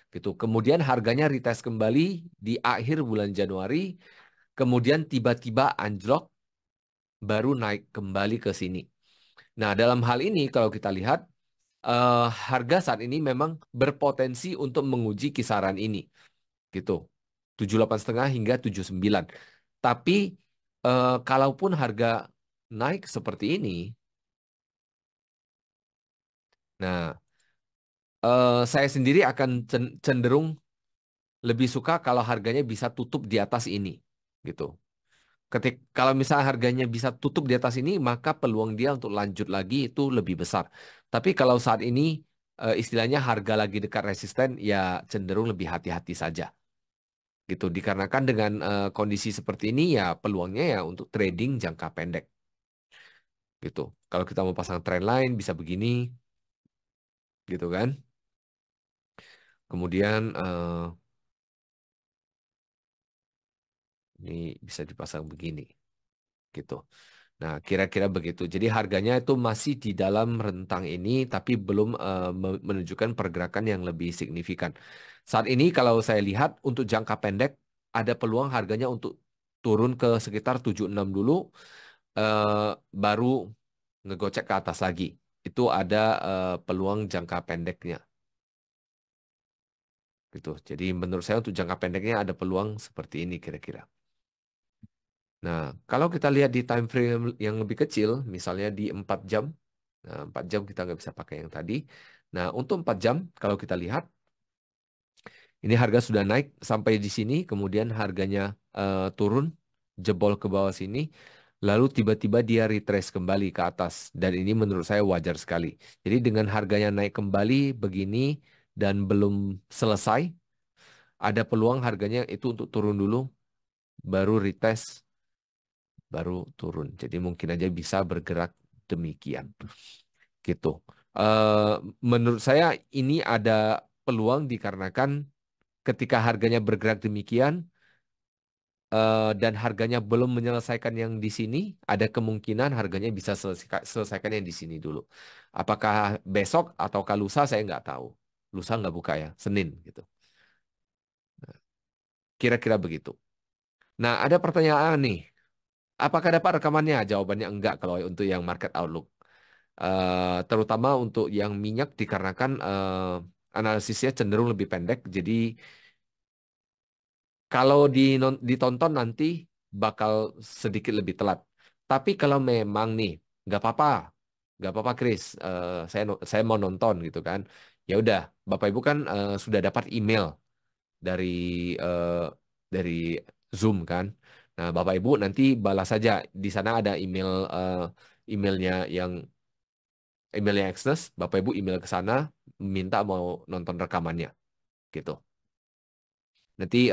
gitu. Kemudian harganya retest kembali di akhir bulan Januari, kemudian tiba-tiba anjlok baru naik kembali ke sini. Nah, dalam hal ini kalau kita lihat harga saat ini memang berpotensi untuk menguji kisaran ini, gitu. 78,5 hingga 79. Tapi kalaupun harga naik seperti ini, nah saya sendiri akan cenderung lebih suka kalau harganya bisa tutup di atas ini, gitu. Kalau misalnya harganya bisa tutup di atas ini, maka peluang dia untuk lanjut lagi itu lebih besar. Tapi kalau saat ini istilahnya harga lagi dekat resisten, ya cenderung lebih hati-hati saja. Gitu. Dikarenakan dengan kondisi seperti ini, ya peluangnya ya untuk trading jangka pendek. Gitu. Kalau kita mau pasang trend line bisa begini, gitu kan. Kemudian ini bisa dipasang begini, gitu. Nah, kira-kira begitu. Jadi harganya itu masih di dalam rentang ini, tapi belum menunjukkan pergerakan yang lebih signifikan. Saat ini kalau saya lihat untuk jangka pendek, ada peluang harganya untuk turun ke sekitar 76 dulu, eh, baru ngegocek ke atas lagi. Itu ada peluang jangka pendeknya. Gitu. Jadi menurut saya untuk jangka pendeknya ada peluang seperti ini kira-kira. Nah, kalau kita lihat di time frame yang lebih kecil, misalnya di 4 jam, nah 4 jam kita nggak bisa pakai yang tadi. Nah, untuk 4 jam, kalau kita lihat, ini harga sudah naik sampai di sini, kemudian harganya turun, jebol ke bawah sini, lalu tiba-tiba dia retrace kembali ke atas. Dan ini menurut saya wajar sekali. Jadi dengan harganya naik kembali begini dan belum selesai, ada peluang harganya itu untuk turun dulu, baru retest, baru turun. Jadi mungkin aja bisa bergerak demikian. Gitu. Eh, Menurut saya ini ada peluang dikarenakan ketika harganya bergerak demikian dan harganya belum menyelesaikan yang di sini, ada kemungkinan harganya bisa selesaikan yang di sini dulu. Apakah besok atau lusa saya nggak tahu. Lusa nggak buka ya, Senin gitu. Kira-kira begitu. Nah, ada pertanyaan nih. Apakah dapat rekamannya? Jawabannya enggak kalau untuk yang market outlook. Terutama untuk yang minyak dikarenakan analisisnya cenderung lebih pendek. Jadi kalau ditonton nanti bakal sedikit lebih telat. Tapi kalau memang nih nggak apa-apa, nggak apa-apa Chris, saya mau nonton gitu kan. Ya udah, Bapak Ibu kan sudah dapat email dari eh, dari Zoom kan. Nah, Bapak Ibu nanti balas saja di sana ada emailnya yang emailnya Access. Bapak Ibu email ke sana minta mau nonton rekamannya gitu. Nanti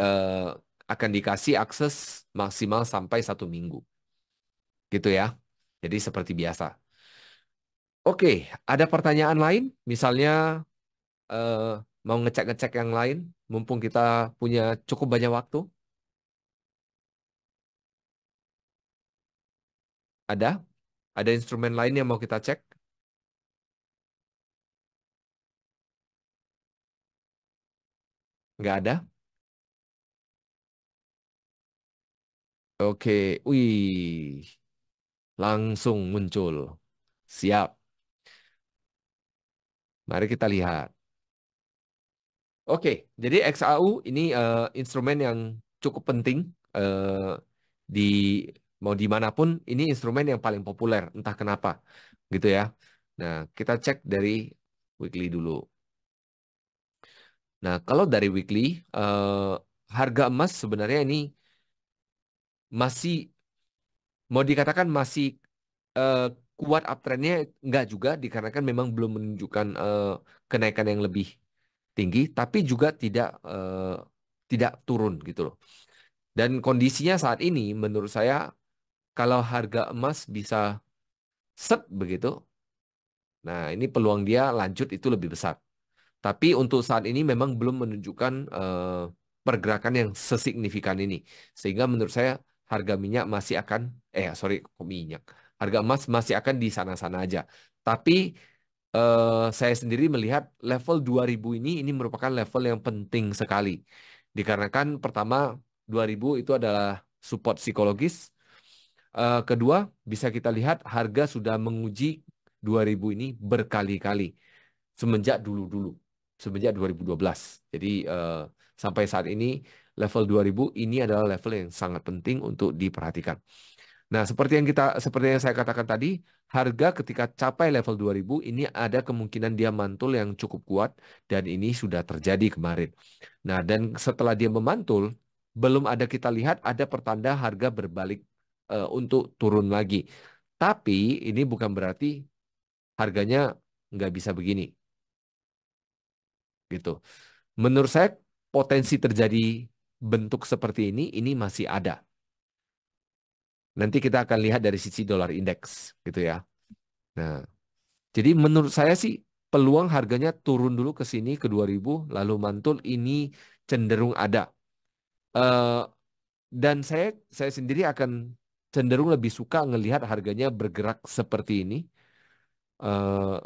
akan dikasih akses maksimal sampai 1 minggu. Gitu ya. Jadi seperti biasa. Oke, ada pertanyaan lain? Misalnya eh, mau ngecek-ngecek yang lain, mumpung kita punya cukup banyak waktu. Ada? Ada instrumen lain yang mau kita cek? Nggak ada? Oke, wih, langsung muncul. Siap. Mari kita lihat. Oke, jadi XAU ini instrumen yang cukup penting eh, di mau dimanapun. Ini instrumen yang paling populer, entah kenapa, gitu ya. Nah, kita cek dari weekly dulu. Nah, kalau dari weekly, eh, harga emas sebenarnya ini masih mau dikatakan masih eh, kuat uptrendnya, enggak juga, dikarenakan memang belum menunjukkan kenaikan yang lebih tinggi, tapi juga tidak turun gitu loh. Dan kondisinya saat ini menurut saya kalau harga emas bisa set begitu, nah ini peluang dia lanjut itu lebih besar. Tapi untuk saat ini memang belum menunjukkan pergerakan yang sesignifikan ini. Sehingga menurut saya harga minyak masih akan, sorry, kok minyak. Harga emas masih akan di sana-sana aja. Tapi saya sendiri melihat level 2000 ini merupakan level yang penting sekali. Dikarenakan pertama 2000 itu adalah support psikologis. Kedua, bisa kita lihat harga sudah menguji 2000 ini berkali-kali semenjak dulu-dulu, semenjak 2012. Jadi sampai saat ini level 2000 ini adalah level yang sangat penting untuk diperhatikan. Nah, seperti yang saya katakan tadi, harga ketika capai level 2000 ini ada kemungkinan dia mantul yang cukup kuat dan ini sudah terjadi kemarin. Nah, dan setelah dia memantul, belum ada kita lihat ada pertanda harga berbalik untuk turun lagi. Tapi ini bukan berarti harganya nggak bisa begini, gitu. Menurut saya potensi terjadi bentuk seperti ini masih ada. Nanti kita akan lihat dari sisi dolar indeks, gitu ya. Nah, jadi menurut saya sih peluang harganya turun dulu ke sini ke 2000 lalu mantul ini cenderung ada. Eh, dan saya sendiri akan cenderung lebih suka ngelihat harganya bergerak seperti ini. Eh,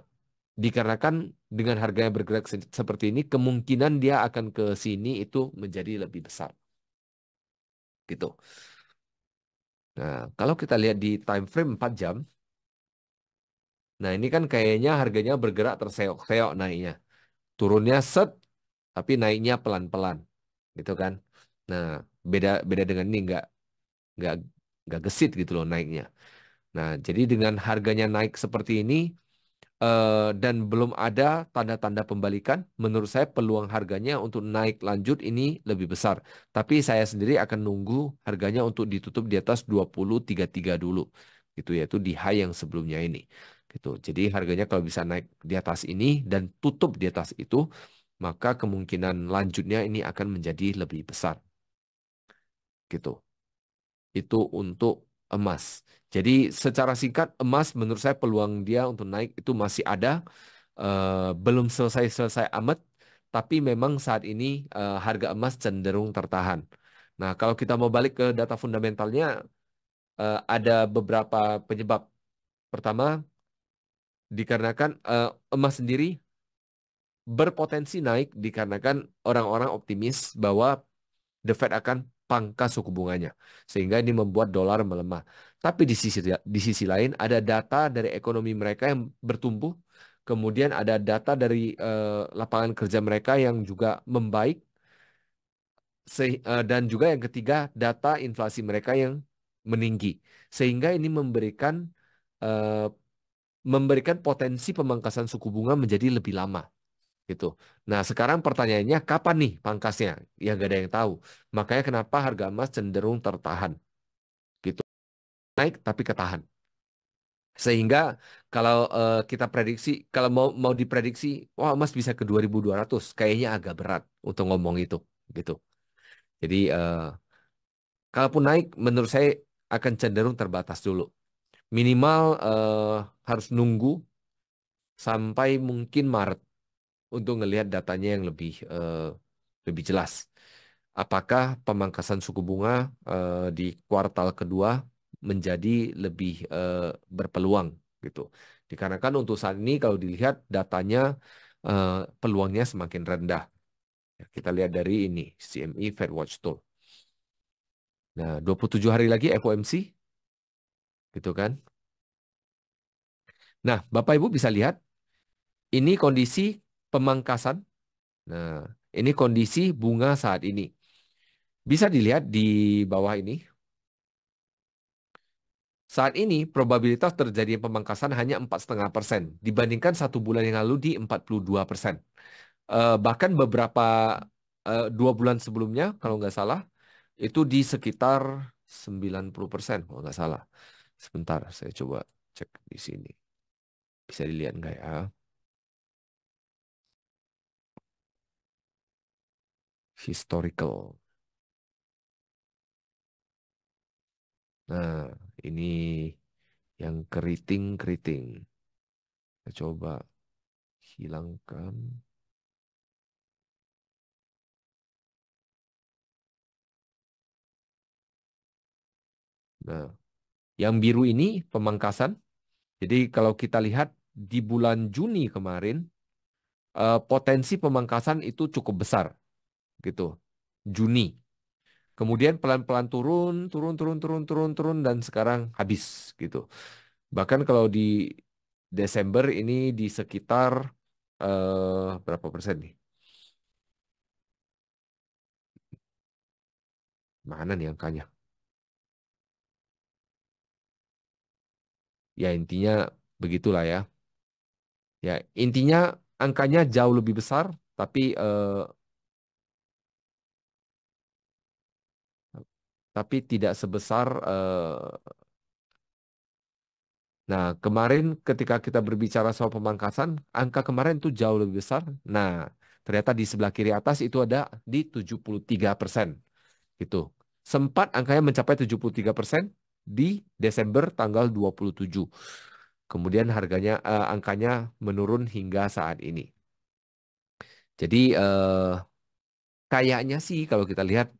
dikarenakan dengan harganya bergerak seperti ini kemungkinan dia akan ke sini itu menjadi lebih besar gitu. Nah, kalau kita lihat di time frame 4 jam, nah ini kan kayaknya harganya bergerak terseok-seok naiknya. Turunnya set, tapi naiknya pelan-pelan, gitu kan. Nah, beda beda dengan ini nggak nggak gesit gitu loh naiknya. Nah, jadi dengan harganya naik seperti ini dan belum ada tanda-tanda pembalikan, menurut saya peluang harganya untuk naik lanjut ini lebih besar. Tapi saya sendiri akan nunggu harganya untuk ditutup di atas 20.33 dulu, gitu yaitu di high yang sebelumnya ini. Gitu. Jadi harganya kalau bisa naik di atas ini dan tutup di atas itu, maka kemungkinan lanjutnya ini akan menjadi lebih besar. Gitu. Itu untuk emas. Jadi secara singkat emas menurut saya peluang dia untuk naik itu masih ada. Belum selesai-selesai amat, tapi memang saat ini harga emas cenderung tertahan. Nah, kalau kita mau balik ke data fundamentalnya, ada beberapa penyebab. Pertama, dikarenakan emas sendiri berpotensi naik dikarenakan orang-orang optimis bahwa The Fed akan pangkas suku bunganya, sehingga ini membuat dolar melemah. Tapi di sisi lain ada data dari ekonomi mereka yang bertumbuh, kemudian ada data dari lapangan kerja mereka yang juga membaik, dan juga yang ketiga data inflasi mereka yang meninggi, sehingga ini eh, memberikan potensi pemangkasan suku bunga menjadi lebih lama. Gitu. Nah, sekarang pertanyaannya kapan nih pangkasnya? Ya nggak ada yang tahu. Makanya kenapa harga emas cenderung tertahan. Gitu. Naik tapi ketahan. Sehingga kalau kita prediksi, kalau mau diprediksi, wah emas bisa ke 2.200, kayaknya agak berat untuk ngomong itu. Gitu. Jadi, kalaupun naik, menurut saya akan cenderung terbatas dulu. Minimal harus nunggu sampai mungkin Maret untuk ngelihat datanya yang lebih jelas. Apakah pemangkasan suku bunga di kuartal kedua menjadi lebih berpeluang gitu. Dikarenakan untuk saat ini kalau dilihat datanya eh, peluangnya semakin rendah. Ya, kita lihat dari ini CME Fed Watch Tool. Nah, 27 hari lagi FOMC gitu kan. Nah, Bapak Ibu bisa lihat ini kondisi pemangkasan. Nah, ini kondisi bunga saat ini. Bisa dilihat di bawah ini. Saat ini probabilitas terjadinya pemangkasan hanya 4,5% dibandingkan 1 bulan yang lalu di 42%. Bahkan beberapa 2 bulan sebelumnya kalau nggak salah itu di sekitar 90% kalau nggak salah. Sebentar, saya coba cek di sini. Bisa dilihat nggak ya? Historical. Nah, ini yang keriting-keriting. Saya coba hilangkan. Nah, yang biru ini pemangkasan. Jadi kalau kita lihat di bulan Juni kemarin, potensi pemangkasan itu cukup besar gitu. Juni. Kemudian pelan-pelan turun, turun, turun, turun, turun, turun, dan sekarang habis gitu. Bahkan kalau Desember ini di sekitar berapa persen nih? Mana nih angkanya? Ya intinya begitulah ya. Ya intinya angkanya jauh lebih besar, tapi tidak sebesar. Nah, kemarin ketika kita berbicara soal pemangkasan, angka kemarin itu jauh lebih besar. Nah, ternyata di sebelah kiri atas itu ada di 73%. Gitu. Sempat angkanya mencapai 73% di Desember tanggal 27. Kemudian angkanya menurun hingga saat ini. Jadi kayaknya sih kalau kita lihat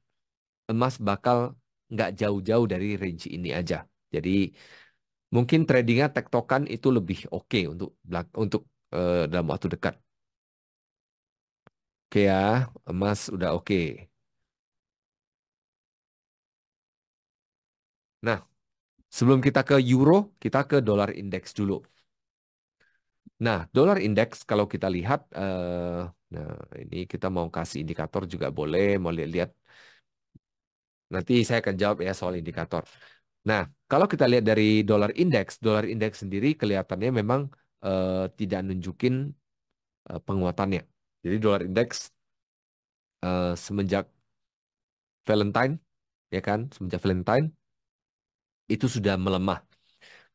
emas bakal nggak jauh-jauh dari range ini aja. Jadi mungkin tradingnya tektokan itu lebih oke untuk dalam waktu dekat. Oke ya, emas udah oke. Nah, sebelum kita ke euro, kita ke dolar indeks dulu. Nah, dolar indeks kalau kita lihat, nah ini kita mau kasih indikator juga boleh, mau lihat. Nanti saya akan jawab ya soal indikator. Nah, kalau kita lihat dari dolar indeks sendiri kelihatannya memang tidak nunjukin penguatannya. Jadi dolar indeks semenjak Valentine, ya kan, semenjak Valentine itu sudah melemah.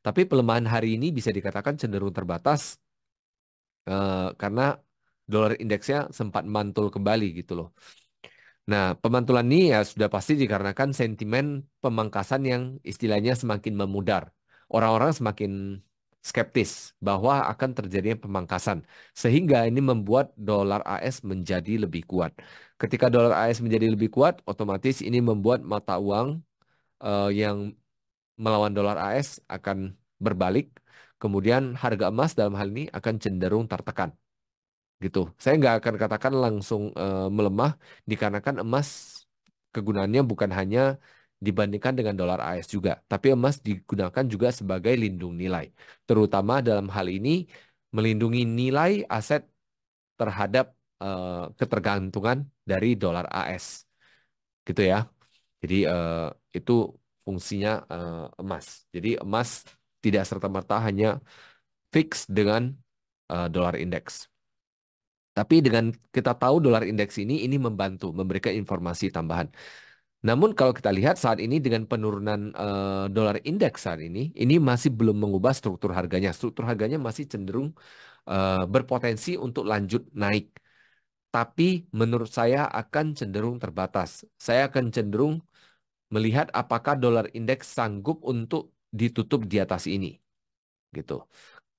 Tapi pelemahan hari ini bisa dikatakan cenderung terbatas karena dolar indeksnya sempat mantul kembali gitu loh. Nah, pemantulan ini ya sudah pasti dikarenakan sentimen pemangkasan yang istilahnya semakin memudar. Orang-orang semakin skeptis bahwa akan terjadinya pemangkasan. Sehingga ini membuat dolar AS menjadi lebih kuat. Ketika dolar AS menjadi lebih kuat, otomatis ini membuat mata uang yang melawan dolar AS akan berbalik. Kemudian harga emas dalam hal ini akan cenderung tertekan gitu. Saya nggak akan katakan langsung melemah dikarenakan emas kegunaannya bukan hanya dibandingkan dengan dolar AS juga, tapi emas digunakan juga sebagai lindung nilai, terutama dalam hal ini melindungi nilai aset terhadap ketergantungan dari dolar AS, gitu ya. Jadi itu fungsinya emas. Jadi emas tidak serta-merta hanya fix dengan dolar indeks. Tapi dengan kita tahu dolar indeks ini membantu memberikan informasi tambahan. Namun kalau kita lihat saat ini dengan penurunan dolar indeks saat ini masih belum mengubah struktur harganya. Struktur harganya masih cenderung berpotensi untuk lanjut naik. Tapi menurut saya akan cenderung terbatas. Saya akan cenderung melihat apakah dolar indeks sanggup untuk ditutup di atas ini, gitu.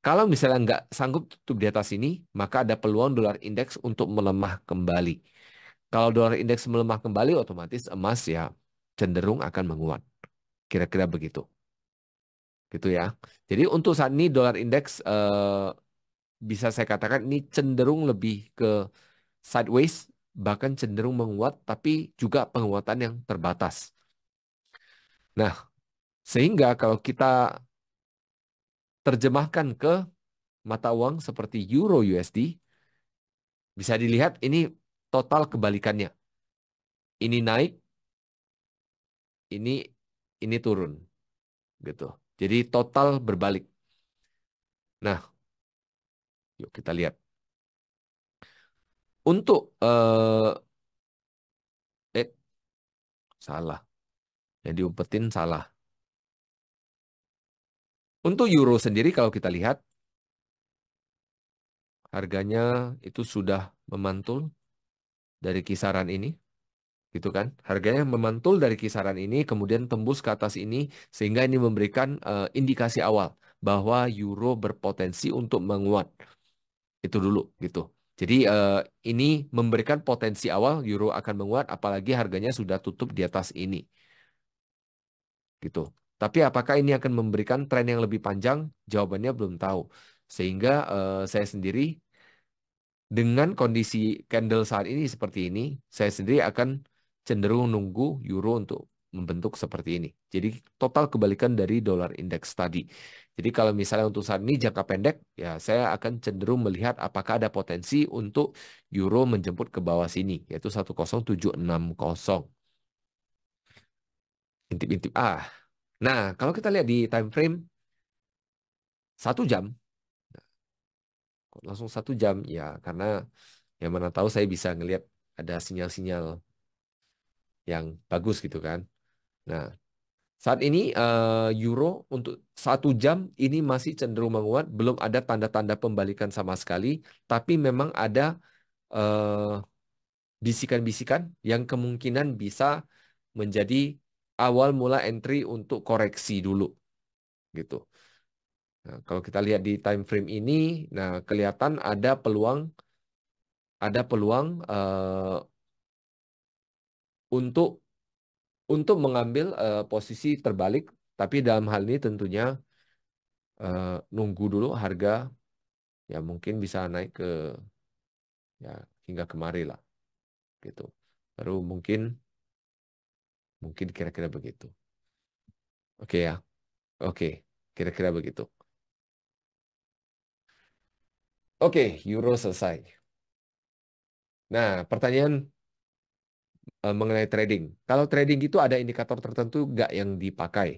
Kalau misalnya nggak sanggup tutup di atas ini, maka ada peluang dolar indeks untuk melemah kembali. Kalau dolar indeks melemah kembali, otomatis emas ya cenderung akan menguat. Kira-kira begitu. Gitu ya. Jadi untuk saat ini dolar indeks bisa saya katakan ini cenderung lebih ke sideways, bahkan cenderung menguat, tapi juga penguatan yang terbatas. Nah, sehingga kalau kita terjemahkan ke mata uang seperti Euro USD, bisa dilihat ini total kebalikannya. Ini naik, ini ini turun gitu. Jadi total berbalik. Nah, yuk kita lihat. Untuk eh salah. Yang diumpetin salah. Untuk euro sendiri kalau kita lihat harganya itu sudah memantul dari kisaran ini, gitu kan? Harganya memantul dari kisaran ini kemudian tembus ke atas ini sehingga ini memberikan indikasi awal bahwa euro berpotensi untuk menguat. Itu dulu gitu. Jadi ini memberikan potensi awal euro akan menguat apalagi harganya sudah tutup di atas ini gitu. Tapi apakah ini akan memberikan tren yang lebih panjang? Jawabannya belum tahu. Sehingga saya sendiri dengan kondisi candle saat ini seperti ini, saya sendiri akan cenderung nunggu euro untuk membentuk seperti ini. Jadi total kebalikan dari dolar indeks tadi. Jadi kalau misalnya untuk saat ini jangka pendek, ya saya akan cenderung melihat apakah ada potensi untuk euro menjemput ke bawah sini, yaitu 10760. Intip-intip. Nah, kalau kita lihat di time frame 1 jam, kok langsung 1 jam, ya karena yang mana tahu saya bisa ngelihat ada sinyal-sinyal yang bagus gitu kan. Nah, saat ini euro untuk 1 jam ini masih cenderung menguat, belum ada tanda-tanda pembalikan sama sekali, tapi memang ada eh, bisikan-bisikan yang kemungkinan bisa menjadi awal mula entry untuk koreksi dulu gitu. Nah, kalau kita lihat di time frame ini, nah kelihatan ada peluang untuk mengambil posisi terbalik, tapi dalam hal ini tentunya nunggu dulu harga ya mungkin bisa naik ke ya hingga kemari lah gitu. Baru mungkin mungkin kira-kira begitu. Oke ya, oke kira-kira begitu. Oke, euro selesai. Nah, pertanyaan mengenai trading. Kalau trading itu ada indikator tertentu nggak yang dipakai?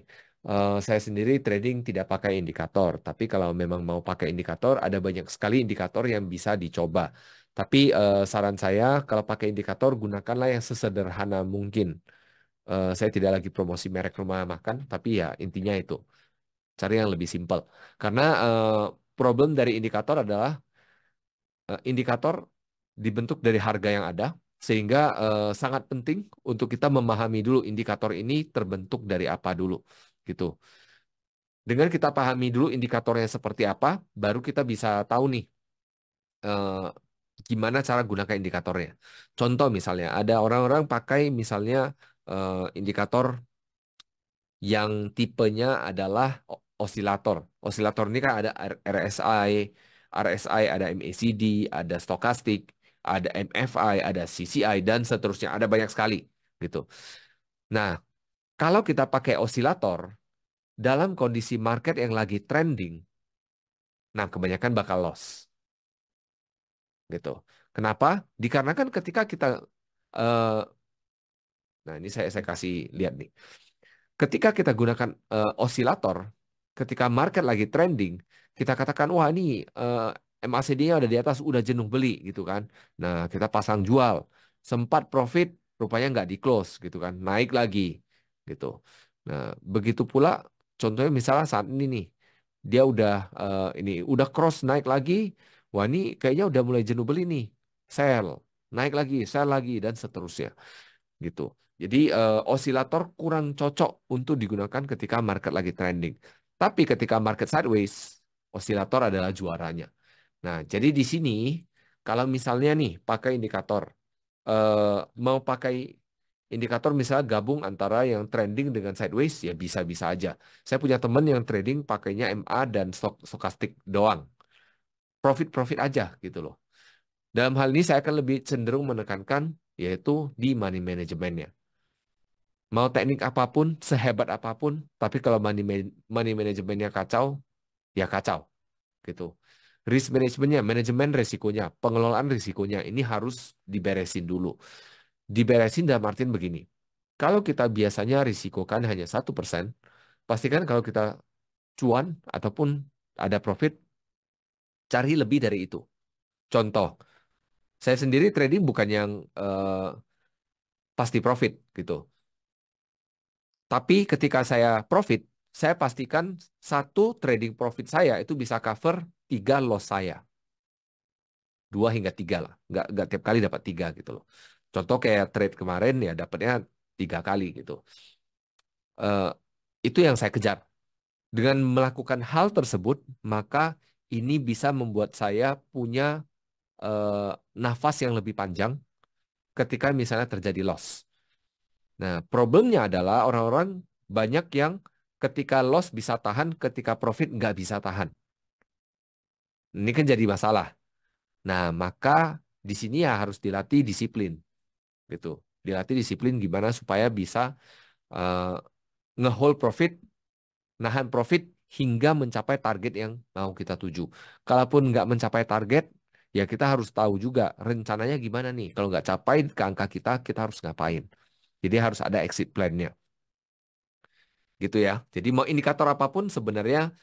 Saya sendiri trading tidak pakai indikator, tapi kalau memang mau pakai indikator, ada banyak sekali indikator yang bisa dicoba. Tapi saran saya kalau pakai indikator gunakanlah yang sesederhana mungkin. Saya tidak lagi promosi merek rumah makan, tapi ya intinya itu cari yang lebih simpel. Karena problem dari indikator adalah indikator dibentuk dari harga yang ada, sehingga sangat penting untuk kita memahami dulu indikator ini terbentuk dari apa dulu, gitu. Dengan kita pahami dulu indikatornya seperti apa, baru kita bisa tahu nih eh, gimana cara gunakan indikatornya. Contoh misalnya, ada orang-orang pakai misalnya indikator yang tipenya adalah osilator. Osilator ini kan ada RSI, ada MACD, ada stokastik, ada MFI, ada CCI, dan seterusnya. Ada banyak sekali gitu. Nah, kalau kita pakai osilator dalam kondisi market yang lagi trending, nah kebanyakan bakal loss gitu. Kenapa? Dikarenakan ketika kita eh, nah ini saya kasih lihat nih. Ketika kita gunakan osilator, ketika market lagi trending, kita katakan, wah ini MACD-nya udah di atas, udah jenuh beli gitu kan. Nah, kita pasang jual. Sempat profit, rupanya nggak di close gitu kan. Naik lagi gitu. Nah, begitu pula contohnya misalnya saat ini nih, dia udah ini udah cross naik lagi. Wah ini kayaknya udah mulai jenuh beli nih. Sell, naik lagi, sell lagi, dan seterusnya gitu. Jadi osilator kurang cocok untuk digunakan ketika market lagi trending. Tapi ketika market sideways, osilator adalah juaranya. Nah, jadi di sini kalau misalnya nih pakai indikator, mau pakai indikator misalnya gabung antara yang trending dengan sideways, ya bisa-bisa aja. Saya punya teman yang trading pakainya MA dan stokastik doang. Profit-profit aja gitu loh. Dalam hal ini saya akan lebih cenderung menekankan yaitu di money manajemennya. Mau teknik apapun, sehebat apapun, tapi kalau money manajemennya kacau, ya kacau gitu. Risk manajemennya, manajemen risikonya, pengelolaan risikonya ini harus diberesin dulu. Diberesin dalam artian begini. Kalau kita biasanya risikokan hanya 1%, pastikan kalau kita cuan ataupun ada profit, cari lebih dari itu. Contoh, saya sendiri trading bukan yang pasti profit gitu. Tapi ketika saya profit, saya pastikan satu trading profit saya itu bisa cover 3 loss saya. 2 hingga 3 lah. Nggak tiap kali dapat 3 gitu loh. Contoh kayak trade kemarin ya dapatnya 3 kali gitu. Eh, itu yang saya kejar. Dengan melakukan hal tersebut, maka ini bisa membuat saya punya eh, nafas yang lebih panjang ketika misalnya terjadi loss. Nah, problemnya adalah orang-orang banyak yang ketika loss bisa tahan, ketika profit nggak bisa tahan. Ini kan jadi masalah. Nah, maka di sini ya harus dilatih disiplin, gitu. Dilatih disiplin gimana supaya bisa eh, nge-hold profit, nahan profit hingga mencapai target yang mau kita tuju. Kalaupun nggak mencapai target, ya kita harus tahu juga rencananya gimana nih. Kalau nggak capai ke angka kita harus ngapain. Jadi harus ada exit plan-nya, gitu ya. Jadi mau indikator apapun sebenarnya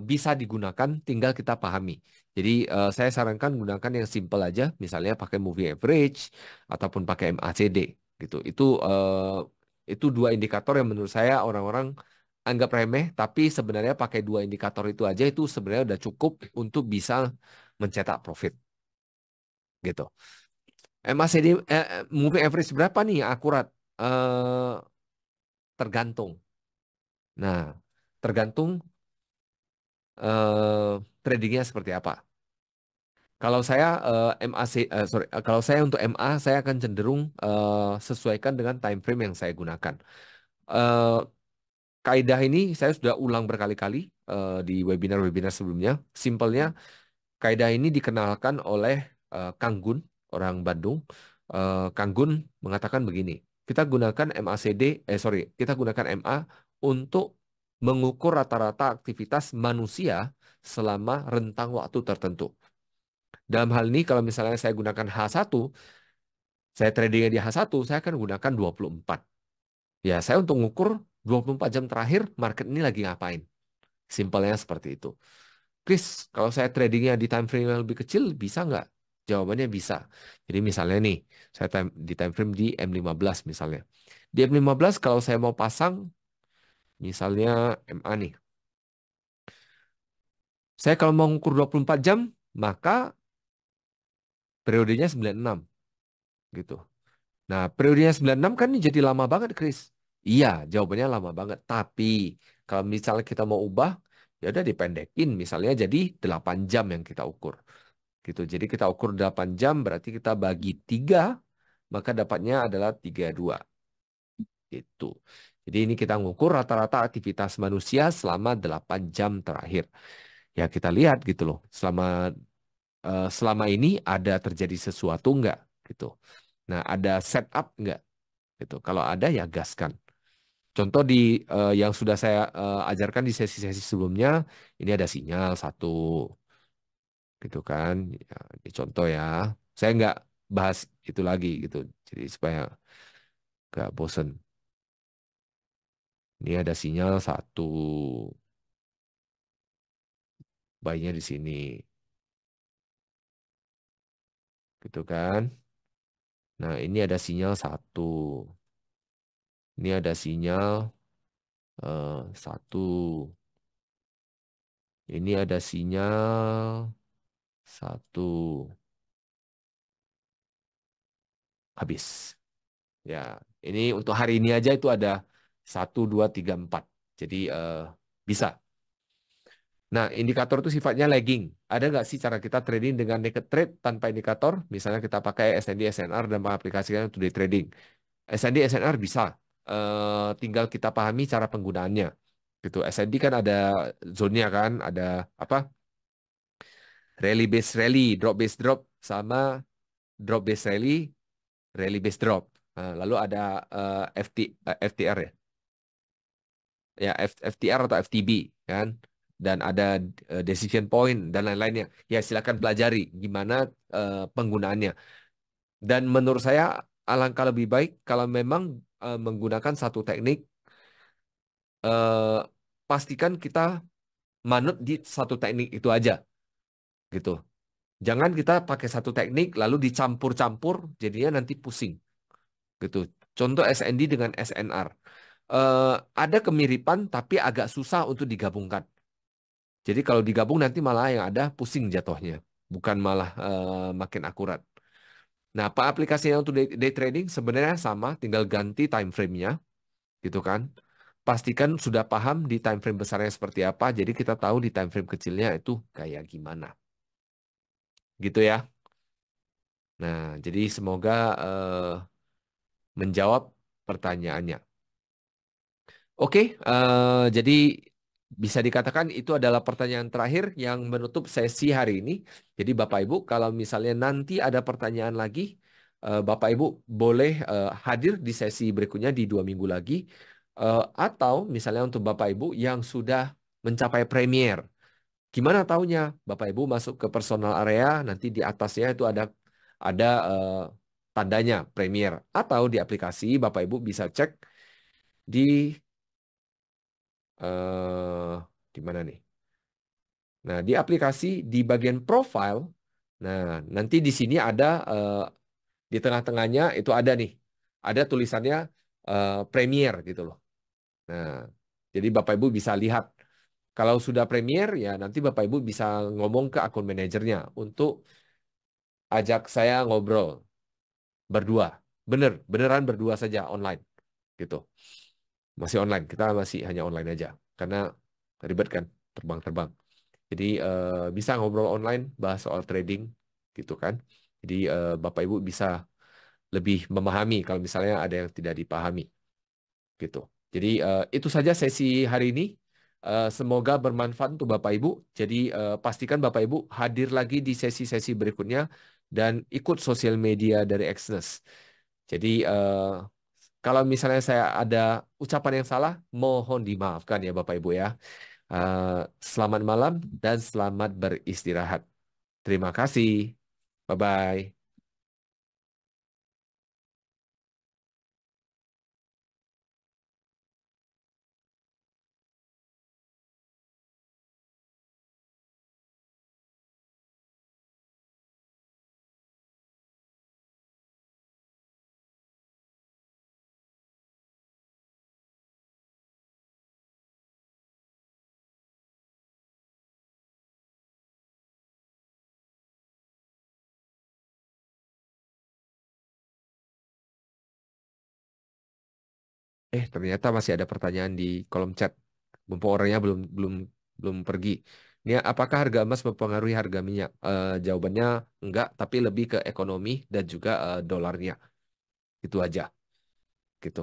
bisa digunakan, tinggal kita pahami. Jadi saya sarankan gunakan yang simple aja, misalnya pakai moving average ataupun pakai MACD gitu. Itu dua indikator yang menurut saya orang-orang anggap remeh, tapi sebenarnya pakai dua indikator itu aja itu sebenarnya udah cukup untuk bisa mencetak profit gitu. MACD moving average berapa nih yang akurat? Eh, Tergantung. Nah, tergantung tradingnya seperti apa. Kalau saya kalau saya untuk MA saya akan cenderung sesuaikan dengan time frame yang saya gunakan. Eh, Kaidah ini saya sudah ulang berkali-kali di webinar-webinar sebelumnya. Simpelnya, kaidah ini dikenalkan oleh Kang Gun, orang Bandung. Kang Gun mengatakan begini, kita gunakan kita gunakan MA untuk mengukur rata-rata aktivitas manusia selama rentang waktu tertentu. Dalam hal ini kalau misalnya saya gunakan H1, saya tradingnya di H1, saya akan gunakan 24. Ya, saya untuk mengukur 24 jam terakhir market ini lagi ngapain. Simpelnya seperti itu. Chris, kalau saya tradingnya di time frame yang lebih kecil, bisa nggak? Jawabannya bisa. Jadi misalnya nih, saya di time frame di M15 misalnya. Di M15 kalau saya mau pasang, misalnya MA nih. Saya kalau mau mengukur 24 jam, maka periodenya 96 gitu. Nah, periodenya 96 kan ini jadi lama banget, Chris. Iya, jawabannya lama banget. Tapi kalau misalnya kita mau ubah, ya udah dipendekin. Misalnya jadi 8 jam yang kita ukur. Gitu. Jadi kita ukur 8 jam, berarti kita bagi 3, maka dapatnya adalah 32. Gitu. Jadi ini kita ngukur rata-rata aktivitas manusia selama 8 jam terakhir. Ya kita lihat gitu loh. Selama ini ada terjadi sesuatu enggak? Gitu. Nah, ada setup enggak? Gitu. Kalau ada ya gaskan. Contoh yang sudah saya ajarkan di sesi-sesi sebelumnya, ini ada sinyal satu, gitu kan? Ya, ini contoh ya. Saya nggak bahas itu lagi gitu, jadi supaya nggak bosen. Ini ada sinyal satu, bayinya di sini, gitu kan? Nah, ini ada sinyal satu, ini ada sinyal satu, ini ada sinyal satu, habis. Ya, ini untuk hari ini aja itu ada 1, 2, 3, 4. Jadi bisa. Nah, indikator itu sifatnya lagging. Ada nggak sih cara kita trading dengan naked trade tanpa indikator? Misalnya kita pakai SND, SNR dan mengaplikasikan untuk day trading. SND, SNR bisa. Tinggal kita pahami cara penggunaannya. Gitu. SND kan ada zone-nya kan, ada apa? Rally base rally, drop base drop, sama drop base rally, rally base drop. Lalu ada FTR ya. Ya FTR atau FTB kan, dan ada decision point dan lain-lainnya. Ya silakan pelajari gimana penggunaannya. Dan menurut saya alangkah lebih baik kalau memang menggunakan satu teknik, eh, pastikan kita manut di satu teknik itu aja gitu. Jangan kita pakai satu teknik lalu dicampur-campur jadinya nanti pusing gitu. Contoh SND dengan SNR. Ada kemiripan tapi agak susah untuk digabungkan. Jadi kalau digabung nanti malah yang ada pusing jatuhnya, bukan malah makin akurat. Nah, apa aplikasinya untuk day trading sebenarnya sama, tinggal ganti time frame-nya, gitu kan. Pastikan sudah paham di time frame besarnya seperti apa, jadi kita tahu di time frame kecilnya itu kayak gimana. Gitu ya. Nah, jadi semoga menjawab pertanyaannya. Oke, jadi bisa dikatakan itu adalah pertanyaan terakhir yang menutup sesi hari ini. Jadi Bapak Ibu, kalau misalnya nanti ada pertanyaan lagi, Bapak Ibu boleh hadir di sesi berikutnya di 2 minggu lagi. Atau misalnya untuk Bapak Ibu yang sudah mencapai premier. Gimana taunya? Bapak Ibu masuk ke personal area, nanti di atasnya itu ada tandanya premier. Atau di aplikasi Bapak Ibu bisa cek di eh, di mana nih? Nah, di aplikasi di bagian profile, nah nanti di sini ada di tengah-tengahnya itu ada nih, ada tulisannya Premier gitu loh. Nah, jadi Bapak Ibu bisa lihat. Kalau sudah Premier ya nanti Bapak Ibu bisa ngomong ke akun manajernya untuk ajak saya ngobrol berdua. Beneran berdua saja online gitu. Masih online, kita masih hanya online aja karena ribet kan terbang-terbang. Jadi bisa ngobrol online, bahas soal trading gitu kan. Jadi Bapak Ibu bisa lebih memahami kalau misalnya ada yang tidak dipahami gitu. Jadi itu saja sesi hari ini. Semoga bermanfaat untuk Bapak Ibu. Jadi pastikan Bapak Ibu hadir lagi di sesi-sesi berikutnya dan ikut sosial media dari Exness. Jadi kalau misalnya saya ada ucapan yang salah, mohon dimaafkan ya Bapak Ibu ya. Eh, Selamat malam dan selamat beristirahat. Terima kasih. Bye-bye. Ternyata masih ada pertanyaan di kolom chat. Mumpung orangnya belum belum belum pergi. Ini apakah harga emas mempengaruhi harga minyak? Jawabannya enggak, tapi lebih ke ekonomi dan juga dolarnya. Itu aja, gitu.